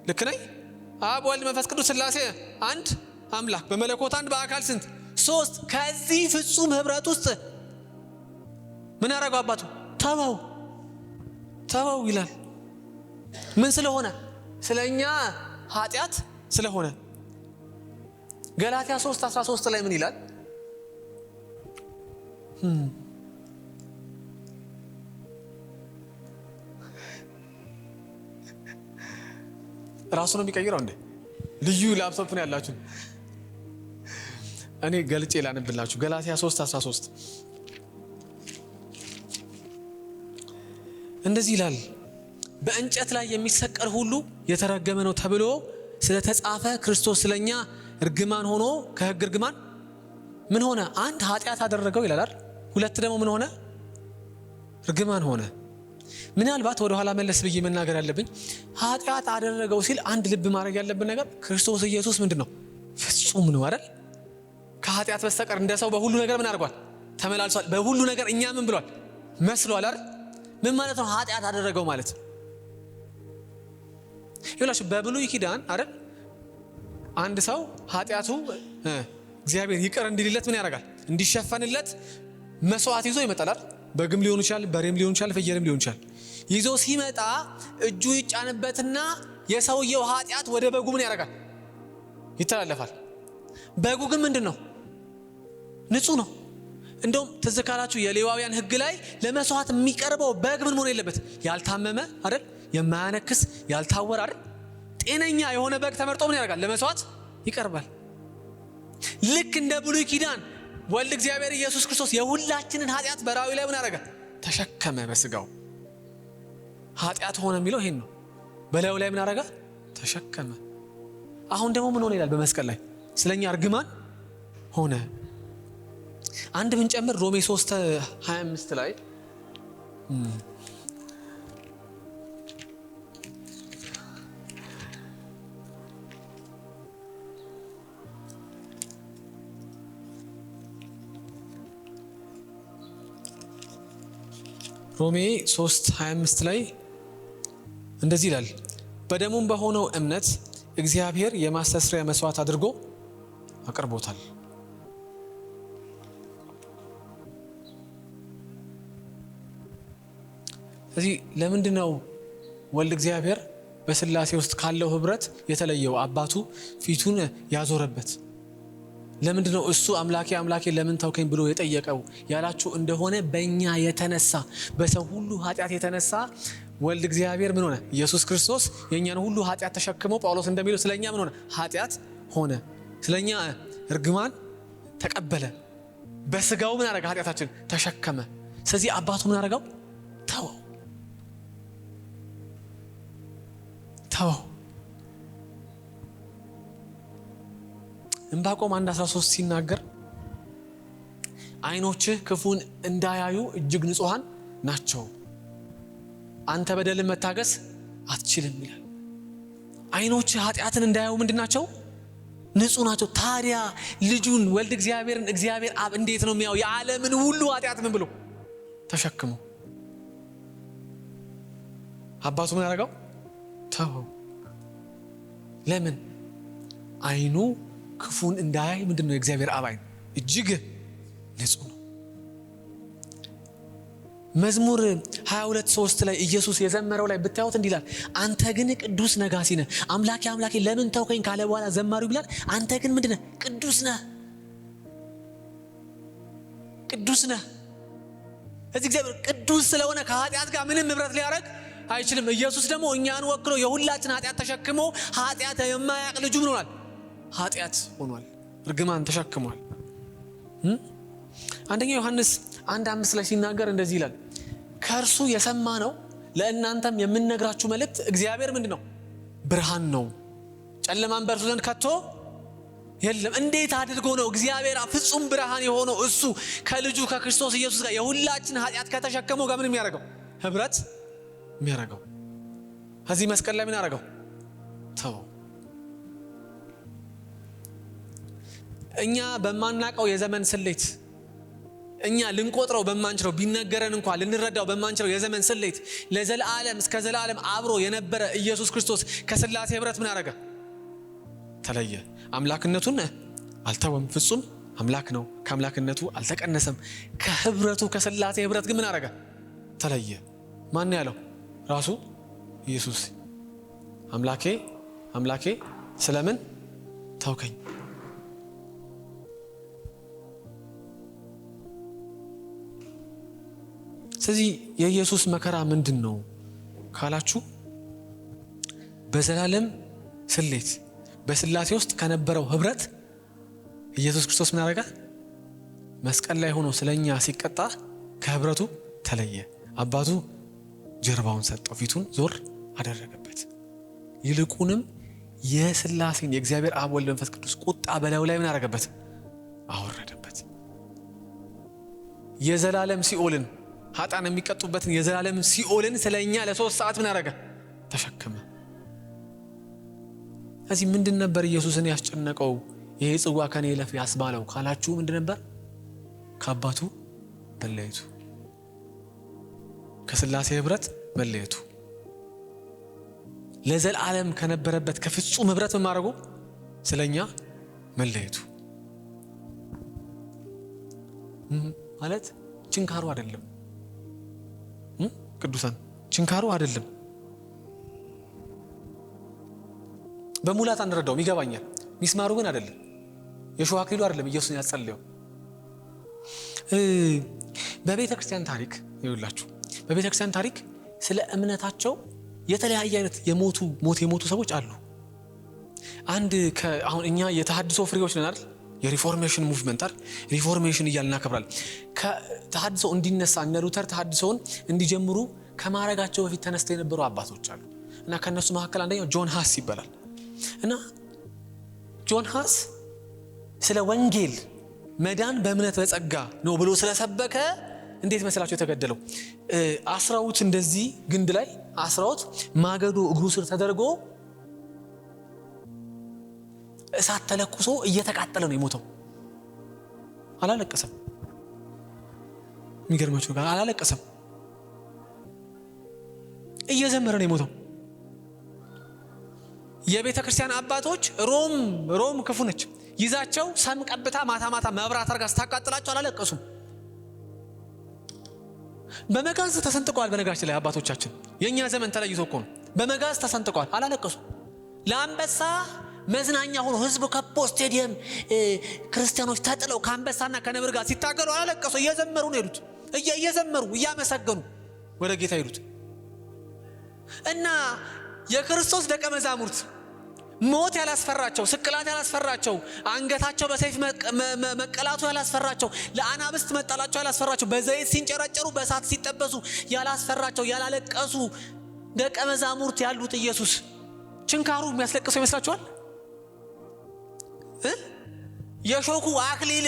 ልክ ነኝ? አብ፣ ወልድ፣ መንፈስ ቅዱስ ሥላሴ አንድ አምላክ፣ በመለኮት አንድ፣ በአካል ስንት? ሶስት። ከዚህ ፍጹም ህብረት ውስጥ ምን አደረገው አባቱ? ተወው። ተወው ይላል። ምን ስለሆነ? ስለኛ ኃጢአት ስለሆነ። ገላትያ 3:13 ላይ ምን ይላል? ራሱ ነው የሚቀይረው እንዴ? ልዩ ላፕቶፕ ነው ያላችሁ? እኔ ገልጬ ላነብላችሁ። ገላትያ 3:13 እንደዚህ ይላል፣ በእንጨት ላይ የሚሰቀል ሁሉ የተረገመ ነው ተብሎ ስለተጻፈ ክርስቶስ ስለኛ እርግማን ሆኖ ከሕግ እርግማን ምን ሆነ? አንድ ኃጢአት አደረገው ይላል። ሁለት ደግሞ ምን ሆነ? እርግማን ሆነ። ምናልባት ወደ ኋላ መለስ ብዬ መናገር ያለብኝ ኃጢአት አደረገው ሲል አንድ ልብ ማድረግ ያለብን ነገር ክርስቶስ ኢየሱስ ምንድነው? ፍጹም ነው አይደል? ከኃጢአት በስተቀር እንደ ሰው በሁሉ ነገር ምን አድርጓል? ተመላልሷል። በሁሉ ነገር እኛ ምን ብሏል? መስሏል አይደል? ምን ማለት ነው ኃጢአት አደረገው ማለት? ይኸውላችሁ በብሉይ ኪዳን አይደል አንድ ሰው ኃጢአቱ እግዚአብሔር ይቅር እንዲልለት ምን ያደርጋል? እንዲሸፈንለት መስዋዕት ይዞ ይመጣል አይደል? በግም ሊሆን ይችላል፣ በሬም ሊሆን ይችላል፣ ፍየልም ሊሆን ይችላል። ይዞ ሲመጣ እጁ ይጫንበትና የሰውየው ኃጢአት ወደ በጉ ምን ያደርጋል? ይተላለፋል። በጉ ግን ምንድን ነው? ንጹህ ነው። እንደውም ትዝ ካላችሁ የሌዋውያን ሕግ ላይ ለመስዋዕት የሚቀርበው በግ ምን መሆን የለበት? ያልታመመ አይደል? የማያነክስ ያልታወረ አይደል? ጤነኛ የሆነ በግ ተመርጦ ምን ያደርጋል? ለመስዋዕት ይቀርባል። ልክ እንደ ብሉይ ኪዳን ወልድ እግዚአብሔር ኢየሱስ ክርስቶስ የሁላችንን ኃጢአት በራእዩ ላይ ምን ያደረገ? ተሸከመ በስጋው። ኃጢአት ሆነ የሚለው ይሄን ነው። በላዩ ላይ ምን ያደረገ? ተሸከመ። አሁን ደግሞ ምን ሆነ ይላል? በመስቀል ላይ ስለኛ እርግማን ሆነ። አንድ ብንጨምር ሮሜ 3:25 ላይ ሮሜ 3:25 ላይ እንደዚህ ይላል፣ በደሙም በሆነው እምነት እግዚአብሔር የማስተስሪያ መስዋዕት አድርጎ አቅርቦታል። ስለዚህ ለምንድን ነው ወልድ እግዚአብሔር በሥላሴ ውስጥ ካለው ህብረት የተለየው? አባቱ ፊቱን ያዞረበት ለምንድን ነው? እሱ አምላኬ አምላኬ ለምን ተውከኝ ብሎ የጠየቀው ያላችሁ እንደሆነ በእኛ የተነሳ በሰው ሁሉ ኃጢአት የተነሳ ወልድ እግዚአብሔር ምን ሆነ? ኢየሱስ ክርስቶስ የእኛን ሁሉ ኃጢአት ተሸክሞ ጳውሎስ እንደሚለው ስለኛ ምን ሆነ? ኃጢአት ሆነ። ስለኛ እርግማን ተቀበለ። በስጋው ምን አደረገ? ኃጢአታችን ተሸከመ። ስለዚህ አባቱ ምን አደረገው? ተወው። ዕንባቆም 1:13 ሲናገር ዓይኖችህ ክፉን እንዳያዩ እጅግ ንጹሐን ናቸው፣ አንተ በደልን መታገስ አትችልም ይላል። ዓይኖችህ ኃጢአትን እንዳያዩ ምንድን ናቸው? ንጹህ ናቸው። ታዲያ ልጁን ወልድ እግዚአብሔርን እግዚአብሔር አብ እንዴት ነው የሚያው? የዓለምን ሁሉ ኃጢአት ምን ብሎ ተሸክሞ። አባቱ ምን ያደረገው? ተወው። ለምን? ዓይኑ ክፉን እንዳያይ ምንድን ነው? የእግዚአብሔር አብ ዓይን እጅግ ንጹህ ነው። መዝሙር 22:3 ላይ ኢየሱስ የዘመረው ላይ ብታዩት እንዲህ ይላል፣ አንተ ግን ቅዱስ ነጋሲ ነህ፣ አምላኬ አምላኬ ለምን ተውከኝ ካለ በኋላ ዘማሪው ይላል አንተ ግን ምንድነህ? ቅዱስ ነህ፣ ቅዱስ ነህ። እዚህ እግዚአብሔር ቅዱስ ስለሆነ ከኃጢአት ጋር ምንም ህብረት ሊያደርግ አይችልም። ኢየሱስ ደግሞ እኛን ወክሎ የሁላችን ኃጢአት ተሸክሞ ኃጢአት የማያውቅ ልጁ ምን ሆኗል? ኃጢአት ሆኗል፣ እርግማን ተሸክሟል። አንደኛ ዮሐንስ 1:5 ላይ ሲናገር እንደዚህ ይላል፣ ከእርሱ የሰማነው ለእናንተም የምንነግራችሁ መልእክት እግዚአብሔር ምንድነው? ብርሃን ነው፣ ጨለማን በእርሱ ዘንድ ከቶ የለም። እንዴት አድርጎ ነው እግዚአብሔር ፍጹም ብርሃን የሆነው እሱ ከልጁ ከክርስቶስ ኢየሱስ ጋር የሁላችን ኃጢአት ከተሸከመው ጋር ምን የሚያደርገው? ህብረት የሚያደርገው? እዚህ መስቀል ላይ ምን ያደርገው? ተወው። እኛ በማናቀው የዘመን ስሌት እኛ ልንቆጥረው በማንችለው ቢነገረን እንኳን ልንረዳው በማንችለው የዘመን ስሌት ለዘላለም እስከ ዘላለም አብሮ የነበረ ኢየሱስ ክርስቶስ ከሥላሴ ህብረት ምን አደረገ? ተለየ። አምላክነቱን አልተወም፣ ፍጹም አምላክ ነው፣ ከአምላክነቱ አልተቀነሰም። ከህብረቱ ከሥላሴ ህብረት ግን ምን አደረገ? ተለየ። ማን ያለው? ራሱ ኢየሱስ። አምላኬ አምላኬ ስለምን ተውከኝ? ስለዚህ የኢየሱስ መከራ ምንድን ነው ካላችሁ በዘላለም ስሌት በሥላሴ ውስጥ ከነበረው ህብረት ኢየሱስ ክርስቶስ ምን አደረገ? መስቀል ላይ ሆኖ ስለኛ ሲቀጣ ከህብረቱ ተለየ። አባቱ ጀርባውን ሰጠው፣ ፊቱን ዞር አደረገበት። ይልቁንም የሥላሴን የእግዚአብሔር አብ ወልድ መንፈስ ቅዱስ ቁጣ በላዩ ላይ ምን አደረገበት? አወረደበት። የዘላለም ሲኦልን ኃጥአን የሚቀጡበትን የዘላለም ሲኦልን ስለኛ ለ3 ሰዓት ምን አደረገ? ተሸከመ። እዚህ ምንድን ነበር ኢየሱስን ያስጨነቀው? ይሄ ጽዋ ከኔ ይለፍ ያስባለው ካላችሁ ምንድን ነበር? ከአባቱ መለየቱ፣ ከሥላሴ ህብረት መለየቱ፣ ለዘላለም ከነበረበት ከፍጹም ህብረት ማድረጉ፣ ስለኛ መለየቱ ማለት ችንካሩ አይደለም። ቅዱሳን ችንካሩ አይደለም። በሙላት አንረዳውም፣ ይገባኛል። ሚስማሩ ግን አይደለም፣ የሾህ አክሊሉ አይደለም ኢየሱስን ያጸለየው። በቤተ ክርስቲያን ታሪክ ይውላችሁ፣ በቤተ ክርስቲያን ታሪክ ስለ እምነታቸው የተለያየ አይነት ሞት የሞቱ ሰዎች አሉ። አንድ አሁን እኛ የተሐድሶ ፍሬዎች ነን አይደል? የሪፎርሜሽን ሙቭመንት አይደል? ሪፎርሜሽን እያልን እናከብራለን። ከተሐድሶ እንዲነሳ እነ ሉተር ተሐድሶውን እንዲጀምሩ ከማረጋቸው በፊት ተነስተው የነበሩ አባቶች አሉ እና ከነሱ መካከል አንደኛው ጆን ሃስ ይባላል። እና ጆን ሃስ ስለ ወንጌል መዳን በእምነት በጸጋ ነው ብሎ ስለሰበከ እንዴት መስላችሁ የተገደለው? አስራውት እንደዚህ ግንድ ላይ አስራውት ማገዶ እግሩ ስር ተደርጎ እሳት ተለኩሶ እየተቃጠለ ነው የሞተው። አላለቀሰም። የሚገርማችሁ ጋር አላለቀሰም፣ እየዘመረ ነው የሞተው። የቤተ ክርስቲያን አባቶች ሮም ክፉ ነች፣ ይዛቸው ሰም ቀብታ ማታ ማታ መብራት አርጋ ስታቃጥላቸው አላለቀሱም። በመጋዝ ተሰንጥቀዋል። በነጋችን ላይ አባቶቻችን የኛ ዘመን ተለይቶ እኮ ነው። በመጋዝ ተሰንጥቀዋል፣ አላለቀሱም። ለአንበሳ መዝናኛ ሆኖ ህዝብ ከቦ ስቴዲየም ክርስቲያኖች ተጥለው ከአንበሳና ከነብር ጋር ሲታገሉ አላለቀሱ። እየዘመሩ ነው ሄዱት፣ እየዘመሩ እያመሰገኑ ወደ ጌታ ሄዱት። እና የክርስቶስ ደቀ መዛሙርት ሞት ያላስፈራቸው፣ ስቅላት ያላስፈራቸው፣ አንገታቸው በሰይፍ መቀላቱ ያላስፈራቸው፣ ለአናብስት መጣላቸው ያላስፈራቸው፣ በዘይት ሲንጨረጨሩ በእሳት ሲጠበሱ ያላስፈራቸው፣ ያላለቀሱ ደቀ መዛሙርት ያሉት ኢየሱስ ችንካሩ የሚያስለቅሰው ይመስላችኋል? የሾኩ አክሊል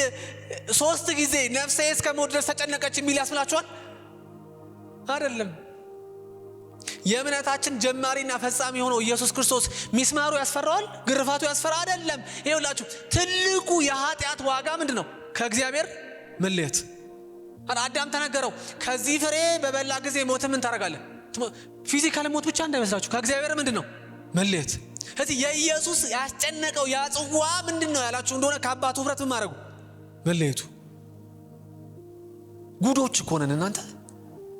3 ጊዜ ነፍሴ እስከ ሞት ድረስ ተጨነቀች የሚል ያስብላችኋል? አይደለም። የእምነታችን ጀማሪና ፈጻሚ ሆኖ ኢየሱስ ክርስቶስ ሚስማሩ ያስፈራዋል? ግርፋቱ ያስፈራ? አይደለም። ይኸውላችሁ ትልቁ የኃጢአት ዋጋ ምንድን ነው? ከእግዚአብሔር መለየት። አዳም ተነገረው፣ ከዚህ ፍሬ በበላ ጊዜ ሞት ምን ታደርጋለህ? ፊዚካል ሞት ብቻ እንዳይመስላችሁ፣ ከእግዚአብሔር ምንድን ነው? መለየት። ስለዚህ የኢየሱስ ያስጨነቀው ያ ጽዋ ምንድን ነው ያላችሁ እንደሆነ ከአባቱ ህብረት ምን ማድረጉ? መለየቱ። ጉዶች እኮ ነን እናንተ።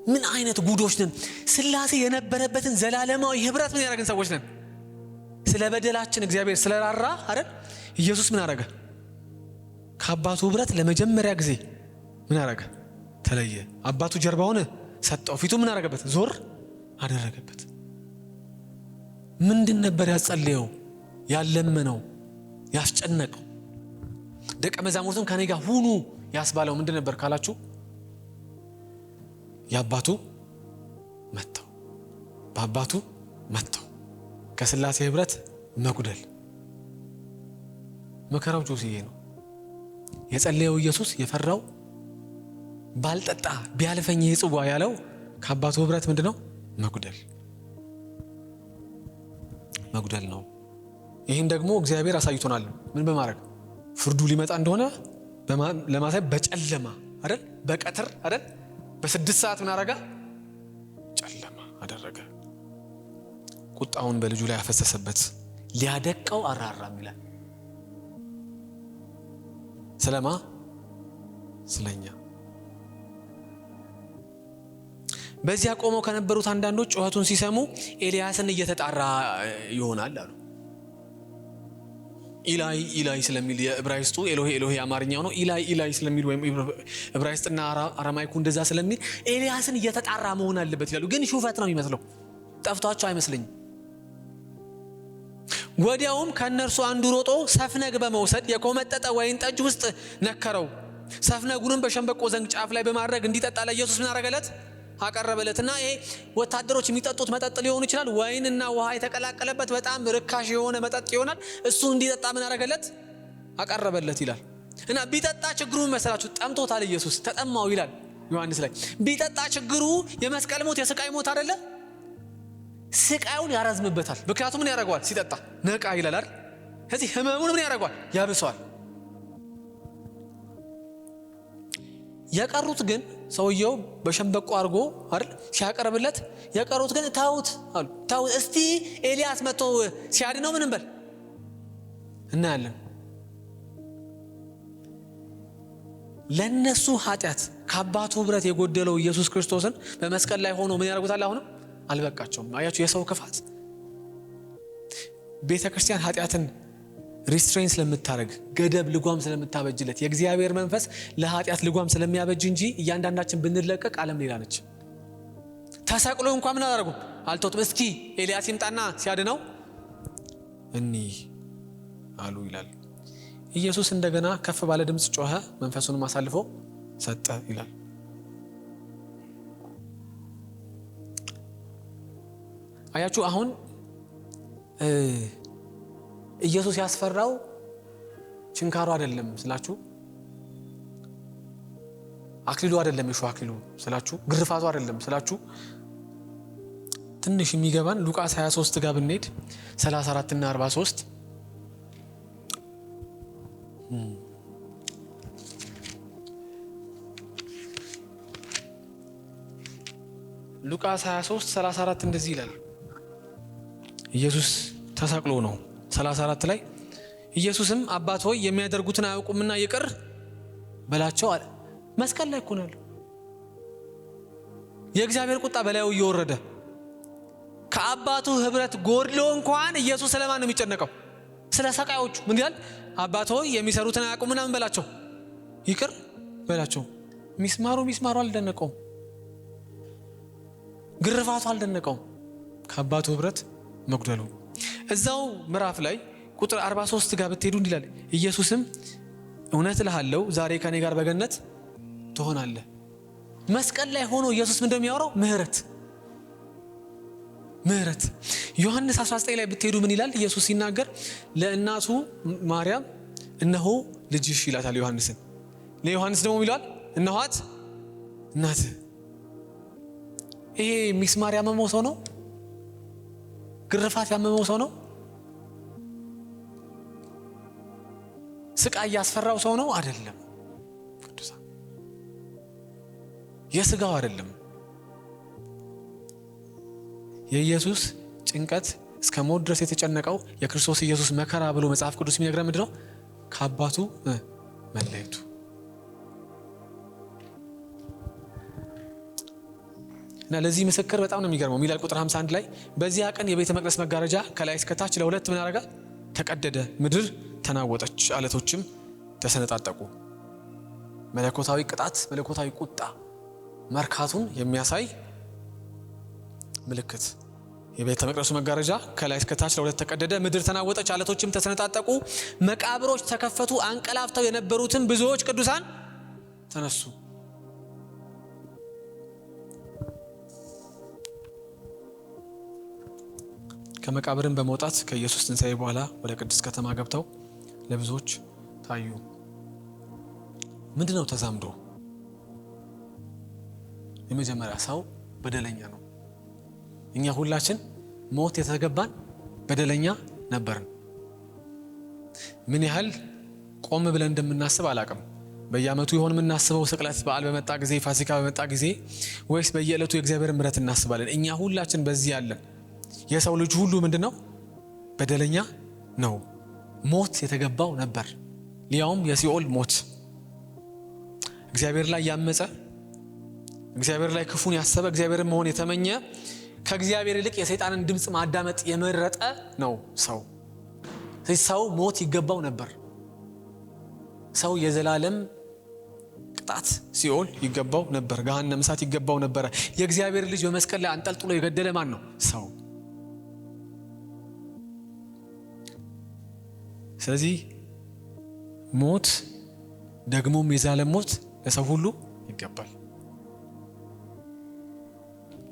ምን አይነት ጉዶች ነን! ስላሴ የነበረበትን ዘላለማዊ ህብረት ምን ያደረግን ሰዎች ነን። ስለ በደላችን እግዚአብሔር ስለራራ አይደል ኢየሱስ ምን አደረገ? ከአባቱ ህብረት ለመጀመሪያ ጊዜ ምን አደረገ? ተለየ። አባቱ ጀርባውን ሰጠው፣ ፊቱ ምን አደረገበት? ዞር አደረገበት። ምንድን ነበር ያጸለየው? ያለመነው፣ ያስጨነቀው? ደቀ መዛሙርቱም ከኔ ጋር ሁኑ ያስባለው ምንድን ነበር ካላችሁ የአባቱ መተው፣ በአባቱ መተው፣ ከስላሴ ህብረት መጉደል። መከራው ጆሲዬ ነው የጸለየው ኢየሱስ። የፈራው ባልጠጣ ቢያልፈኝ ይጽዋ ያለው ከአባቱ ህብረት ምንድነው? መጉደል ነው። ይህን ደግሞ እግዚአብሔር አሳይቶናል። ምን በማድረግ ፍርዱ ሊመጣ እንደሆነ ለማሳየት በጨለማ አይደል፣ በቀትር አይደል፣ በ6 ሰዓት ምን አደረገ? ጨለማ አደረገ። ቁጣውን በልጁ ላይ ያፈሰሰበት፣ ሊያደቀው አራራም ይላል። ስለማ ስለኛ። በዚያ ቆመው ከነበሩት አንዳንዶች ጩኸቱን ሲሰሙ ኤልያስን እየተጣራ ይሆናል አሉ። ኢላይ ኢላይ ስለሚል የዕብራይስጡ ኤሎሄ ኤሎሄ አማርኛው ነው። ኢላይ ኢላይ ስለሚል ወይም ዕብራይስጥና አራማይኩ እንደዛ ስለሚል ኤልያስን እየተጣራ መሆን አለበት ይላሉ። ግን ሹፈት ነው የሚመስለው፣ ጠፍቷቸው አይመስልኝም። ወዲያውም ከነርሱ አንዱ ሮጦ ሰፍነግ በመውሰድ የኮመጠጠ ወይን ጠጅ ውስጥ ነከረው። ሰፍነጉንም በሸንበቆ ዘንግ ጫፍ ላይ በማድረግ እንዲጠጣ ለኢየሱስ ምን አደረገለት? አቀረበለትና ይሄ ወታደሮች የሚጠጡት መጠጥ ሊሆን ይችላል። ወይንና ውሃ የተቀላቀለበት በጣም ርካሽ የሆነ መጠጥ ይሆናል። እሱ እንዲጠጣ ምን አደረገለት? አቀረበለት ይላል። እና ቢጠጣ ችግሩ መሰላችሁ? ጠምቶታል ኢየሱስ፣ ተጠማው ይላል ዮሐንስ ላይ። ቢጠጣ ችግሩ የመስቀል ሞት የስቃይ ሞት አይደለ? ስቃዩን ያረዝምበታል። ምክንያቱም ምን ያደርገዋል? ሲጠጣ ነቃ ይላል አይደል? ስለዚህ ህመሙን ምን ያደርገዋል? ያብሰዋል። የቀሩት ግን ሰውየው በሸንበቆ አድርጎ አይደል ሲያቀርብለት፣ የቀሩት ግን ታውት አሉ። ታውት እስቲ ኤልያስ መጥቶ ሲያድነው ምን እንበል እናያለን። ለነሱ ኃጢአት ከአባቱ ህብረት የጎደለው ኢየሱስ ክርስቶስን በመስቀል ላይ ሆኖ ምን ያደርጉታል? አሁንም አልበቃቸውም። አያችሁ የሰው ክፋት። ቤተክርስቲያን ኃጢአትን ሪስትሬን ስለምታረግ ገደብ ልጓም ስለምታበጅለት የእግዚአብሔር መንፈስ ለኃጢአት ልጓም ስለሚያበጅ እንጂ እያንዳንዳችን ብንለቀቅ ዓለም ሌላ ነች። ተሰቅሎ እንኳን ምን አደረጉ? አልተውትም። እስኪ ኤልያስ ይምጣና ሲያድነው እኒህ አሉ ይላል። ኢየሱስ እንደገና ከፍ ባለ ድምፅ ጮኸ፣ መንፈሱንም አሳልፎ ሰጠ ይላል። አያችሁ አሁን ኢየሱስ ያስፈራው ችንካሩ አይደለም ስላችሁ፣ አክሊሉ አይደለም የሾህ አክሊሉ ስላችሁ፣ ግርፋቱ አይደለም ስላችሁ፣ ትንሽ የሚገባን ሉቃስ 23 ጋር ብንሄድ 34 እና 43 ሉቃስ 23 34 እንደዚህ ይላል። ኢየሱስ ተሰቅሎ ነው 34 ላይ ኢየሱስም አባት ሆይ የሚያደርጉትን አያውቁምና ይቅር በላቸው አለ። መስቀል ላይ እኮ ነው ያለው። የእግዚአብሔር ቁጣ በላዩ እየወረደ ከአባቱ ህብረት ጎድሎ እንኳን ኢየሱስ ስለማን ነው የሚጨነቀው? ስለ ሰቃዮቹ። ምን ይላል? አባት ሆይ የሚሰሩትን አያውቁምና ምን በላቸው? ይቅር በላቸው። ሚስማሩ አልደነቀውም፣ ግርፋቱ አልደነቀውም፣ ከአባቱ ህብረት መጉደሉ። እዛው ምዕራፍ ላይ ቁጥር 43 ጋር ብትሄዱ እንዲላል ኢየሱስም እውነት እልሃለሁ ዛሬ ከኔ ጋር በገነት ትሆናለህ። መስቀል ላይ ሆኖ ኢየሱስ ምን እንደሚያወራው ምህረት። ዮሐንስ 19 ላይ ብትሄዱ ምን ይላል? ኢየሱስ ሲናገር ለእናቱ ማርያም እነሆ ልጅሽ ይላታል ዮሐንስን። ለዮሐንስ ደግሞ ይላል እነኋት እናትህ። ይሄ ሚስማር ያመመው ሰው ነው? ግርፋት ያመመው ሰው ነው? ስቃይ ያስፈራው ሰው ነው? አይደለም። ቅዱሳን የስጋው አይደለም። የኢየሱስ ጭንቀት እስከ ሞት ድረስ የተጨነቀው የክርስቶስ ኢየሱስ መከራ ብሎ መጽሐፍ ቅዱስ የሚነግረን ምንድነው? ከአባቱ መለየቱ። እና ለዚህ ምስክር በጣም ነው የሚገርመው። ሚላል ቁጥር 51 ላይ በዚያ ቀን የቤተ መቅደስ መጋረጃ ከላይ እስከ ታች ለሁለት ምን አደረገ? ተቀደደ። ምድር ተናወጠች፣ አለቶችም ተሰነጣጠቁ። መለኮታዊ ቅጣት፣ መለኮታዊ ቁጣ መርካቱን የሚያሳይ ምልክት። የቤተ መቅደሱ መጋረጃ ከላይ እስከ ታች ለሁለት ተቀደደ፣ ምድር ተናወጠች፣ አለቶችም ተሰነጣጠቁ፣ መቃብሮች ተከፈቱ፣ አንቀላፍተው የነበሩትን ብዙዎች ቅዱሳን ተነሱ። ከመቃብርን በመውጣት ከኢየሱስ ትንሣኤ በኋላ ወደ ቅድስት ከተማ ገብተው ለብዙዎች ታዩ። ምንድነው ተዛምዶ? የመጀመሪያ ሰው በደለኛ ነው። እኛ ሁላችን ሞት የተገባን በደለኛ ነበርን። ምን ያህል ቆም ብለን እንደምናስብ አላቅም። በየዓመቱ ይሆን የምናስበው ስቅለት በዓል በመጣ ጊዜ፣ ፋሲካ በመጣ ጊዜ፣ ወይስ በየዕለቱ የእግዚአብሔር ምሕረት እናስባለን? እኛ ሁላችን በዚህ ያለን የሰው ልጅ ሁሉ ምንድነው? በደለኛ ነው። ሞት የተገባው ነበር፣ ሊያውም የሲኦል ሞት። እግዚአብሔር ላይ ያመፀ፣ እግዚአብሔር ላይ ክፉን ያሰበ፣ እግዚአብሔርን መሆን የተመኘ፣ ከእግዚአብሔር ይልቅ የሰይጣንን ድምፅ ማዳመጥ የመረጠ ነው ሰው። ሰው ሞት ይገባው ነበር። ሰው የዘላለም ቅጣት ሲኦል ይገባው ነበር። ገሃነመ እሳት ይገባው ነበር። የእግዚአብሔር ልጅ በመስቀል ላይ አንጠልጥሎ የገደለ ማን ነው? ሰው። ስለዚህ ሞት ደግሞም የዘላለም ሞት ለሰው ሁሉ ይገባል።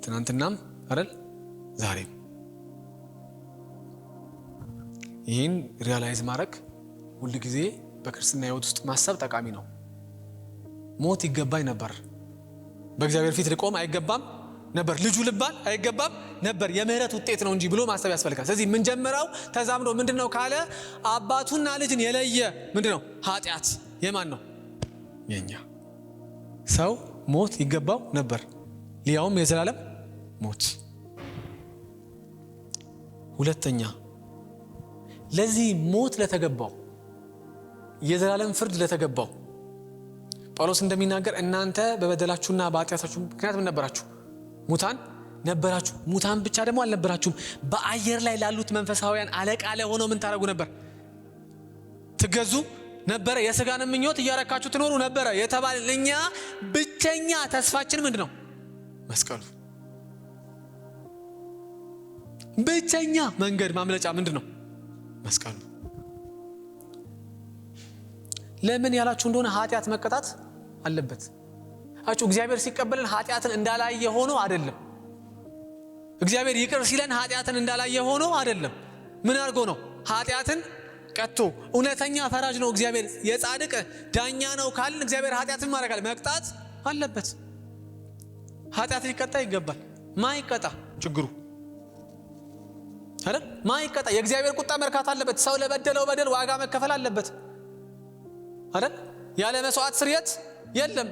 ትናንትናም አይደል? ዛሬም። ይህን ሪያላይዝ ማድረግ ሁል ጊዜ በክርስትና ሕይወት ውስጥ ማሰብ ጠቃሚ ነው። ሞት ይገባኝ ነበር፣ በእግዚአብሔር ፊት ልቆም አይገባም ነበር፣ ልጁ ልባል አይገባም ነበር፣ የምህረት ውጤት ነው እንጂ ብሎ ማሰብ ያስፈልጋል። ስለዚህ የምንጀምረው ተዛምዶ ምንድነው ካለ አባቱና ልጅን የለየ ምንድነው? ኃጢአት የማን ነው? የኛ። ሰው ሞት ይገባው ነበር፣ ሊያውም የዘላለም ሞት። ሁለተኛ ለዚህ ሞት ለተገባው፣ የዘላለም ፍርድ ለተገባው ጳውሎስ እንደሚናገር እናንተ በበደላችሁና በኃጢአታችሁ ምክንያት ምን ነበራችሁ? ሙታን ነበራችሁ። ሙታን ብቻ ደግሞ አልነበራችሁም፣ በአየር ላይ ላሉት መንፈሳውያን አለቃ ለሆነው ምን ታደርጉ ነበር? ትገዙ ነበረ። የሥጋን ምኞት እያረካችሁ ትኖሩ ነበረ የተባለ እኛ ብቸኛ ተስፋችን ምንድን ነው? መስቀሉ። ብቸኛ መንገድ ማምለጫ ምንድን ነው? መስቀሉ። ለምን ያላችሁ እንደሆነ ኃጢአት መቀጣት አለበት። አጩ እግዚአብሔር ሲቀበልን ኃጢአትን እንዳላየ ሆኖ አይደለም። እግዚአብሔር ይቅር ሲለን ኃጢአትን እንዳላየ ሆኖ አይደለም። ምን አድርጎ ነው? ኃጢአትን ቀጥቶ። እውነተኛ ፈራጅ ነው እግዚአብሔር፣ የጻድቅ ዳኛ ነው ካልን እግዚአብሔር ኃጢአትን ማረጋል መቅጣት አለበት። ኃጢአት ሊቀጣ ይገባል። ማይቀጣ ችግሩ አይደል? ማይቀጣ የእግዚአብሔር ቁጣ መርካት አለበት። ሰው ለበደለው በደል ዋጋ መከፈል አለበት አይደል? ያለ መስዋዕት ስርየት የለም፣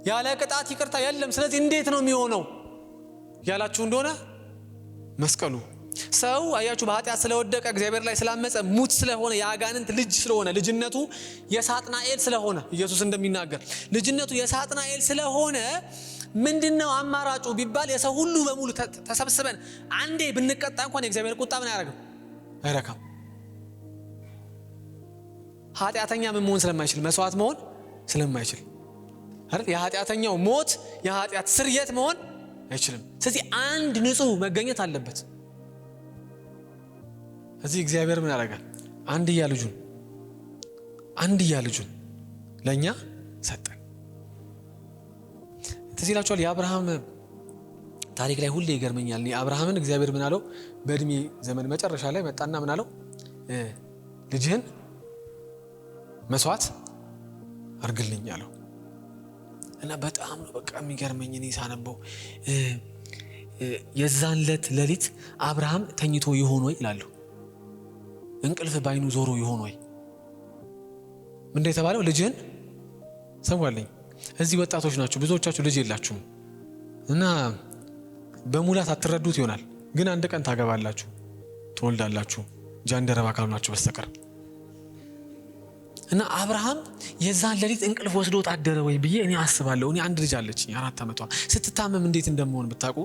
ያለ ቅጣት ይቅርታ የለም። ስለዚህ እንዴት ነው የሚሆነው ያላችሁ እንደሆነ መስቀሉ። ሰው አያችሁ በኃጢአት ስለወደቀ እግዚአብሔር ላይ ስላመፀ ሙት ስለሆነ የአጋንንት ልጅ ስለሆነ ልጅነቱ የሳጥናኤል ስለሆነ ኢየሱስ እንደሚናገር ልጅነቱ የሳጥናኤል ስለሆነ ምንድነው አማራጩ ቢባል የሰው ሁሉ በሙሉ ተሰብስበን አንዴ ብንቀጣ እንኳን የእግዚአብሔር ቁጣ ምን ያደርጋል? አይረካም። ኃጢአተኛ ምን መሆን ስለማይችል መስዋዕት መሆን ስለማይችል አይደል? የኃጢአተኛው ሞት የኃጢአት ስርየት መሆን አይችልም። ስለዚህ አንድ ንጹህ መገኘት አለበት። እዚህ እግዚአብሔር ምን ያደርጋል? አንድያ ልጁን ለኛ ሰጠን። ትዝ ይላችኋል የአብርሃም ታሪክ ላይ ሁሌ ይገርመኛል። አብርሃምን እግዚአብሔር ምን አለው? በእድሜ ዘመን መጨረሻ ላይ መጣና ምን አለው? ልጅህን መስዋዕት አርግልኝ አለው። እና በጣም ነው በቃ የሚገርመኝ እኔ ሳነበው የዛን ሌሊት አብርሃም ተኝቶ ይሆን ወይ ይላሉ። እንቅልፍ ባይኑ ዞሮ ይሆን ወይ? ምንድነው የተባለው? ልጅህን ሰዋልኝ። እዚህ ወጣቶች ናችሁ ብዙዎቻችሁ ልጅ የላችሁም እና በሙላት አትረዱት ይሆናል፣ ግን አንድ ቀን ታገባላችሁ፣ ትወልዳላችሁ ጃንደረባ ካልሆናችሁ በስተቀር። እና አብርሃም የዛን ሌሊት እንቅልፍ ወስዶት አደረ ወይ ብዬ እኔ አስባለሁ። እኔ አንድ ልጅ አለችኝ 4 ዓመቷ። ስትታመም እንዴት እንደምሆን ብታውቁ።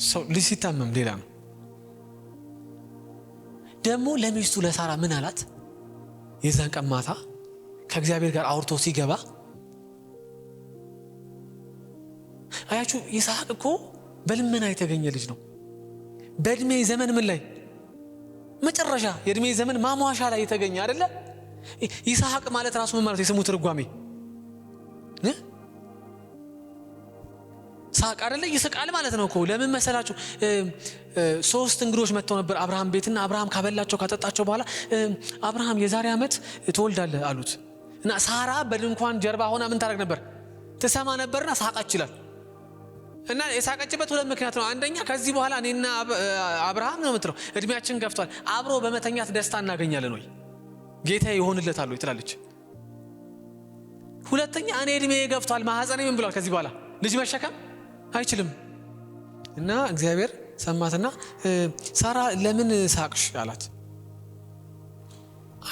ሰው ልጅ ሲታመም ሌላ ነው። ደግሞ ለሚስቱ ለሳራ ምን አላት? የዛን ቀን ማታ ከእግዚአብሔር ጋር አውርቶ ሲገባ አያችሁ፣ ይስሐቅ እኮ በልመና የተገኘ ልጅ ነው። በእድሜ ዘመን ምን ላይ መጨረሻ የእድሜ ዘመን ማሟሻ ላይ የተገኘ አይደለ? ይስሐቅ ማለት ራሱ ምን ማለት የስሙ ትርጓሜ ሳቅ አይደለ? ይስቃል ማለት ነው እኮ። ለምን መሰላችሁ? 3 እንግዶች መጥተው ነበር አብርሃም ቤትና አብርሃም ካበላቸው ካጠጣቸው በኋላ አብርሃም የዛሬ ዓመት ትወልዳለህ አሉት። እና ሳራ በድንኳን ጀርባ ሆና ምን ታደርግ ነበር? ትሰማ ነበርና ሳቀች ይላል። እና የሳቀችበት 2 ምክንያት ነው። አንደኛ ከዚህ በኋላ እኔና አብርሃም ነው የምትለው እድሜያችን ገፍቷል፣ አብሮ በመተኛት ደስታ እናገኛለን ወይ ጌታ ይሆንለታል ወይ ትላለች። ሁለተኛ እኔ እድሜ ገፍቷል፣ ማህፀኔ ምን ብሏል፣ ከዚህ በኋላ ልጅ መሸከም አይችልም። እና እግዚአብሔር ሰማትና ሳራ ለምን ሳቅሽ አላት።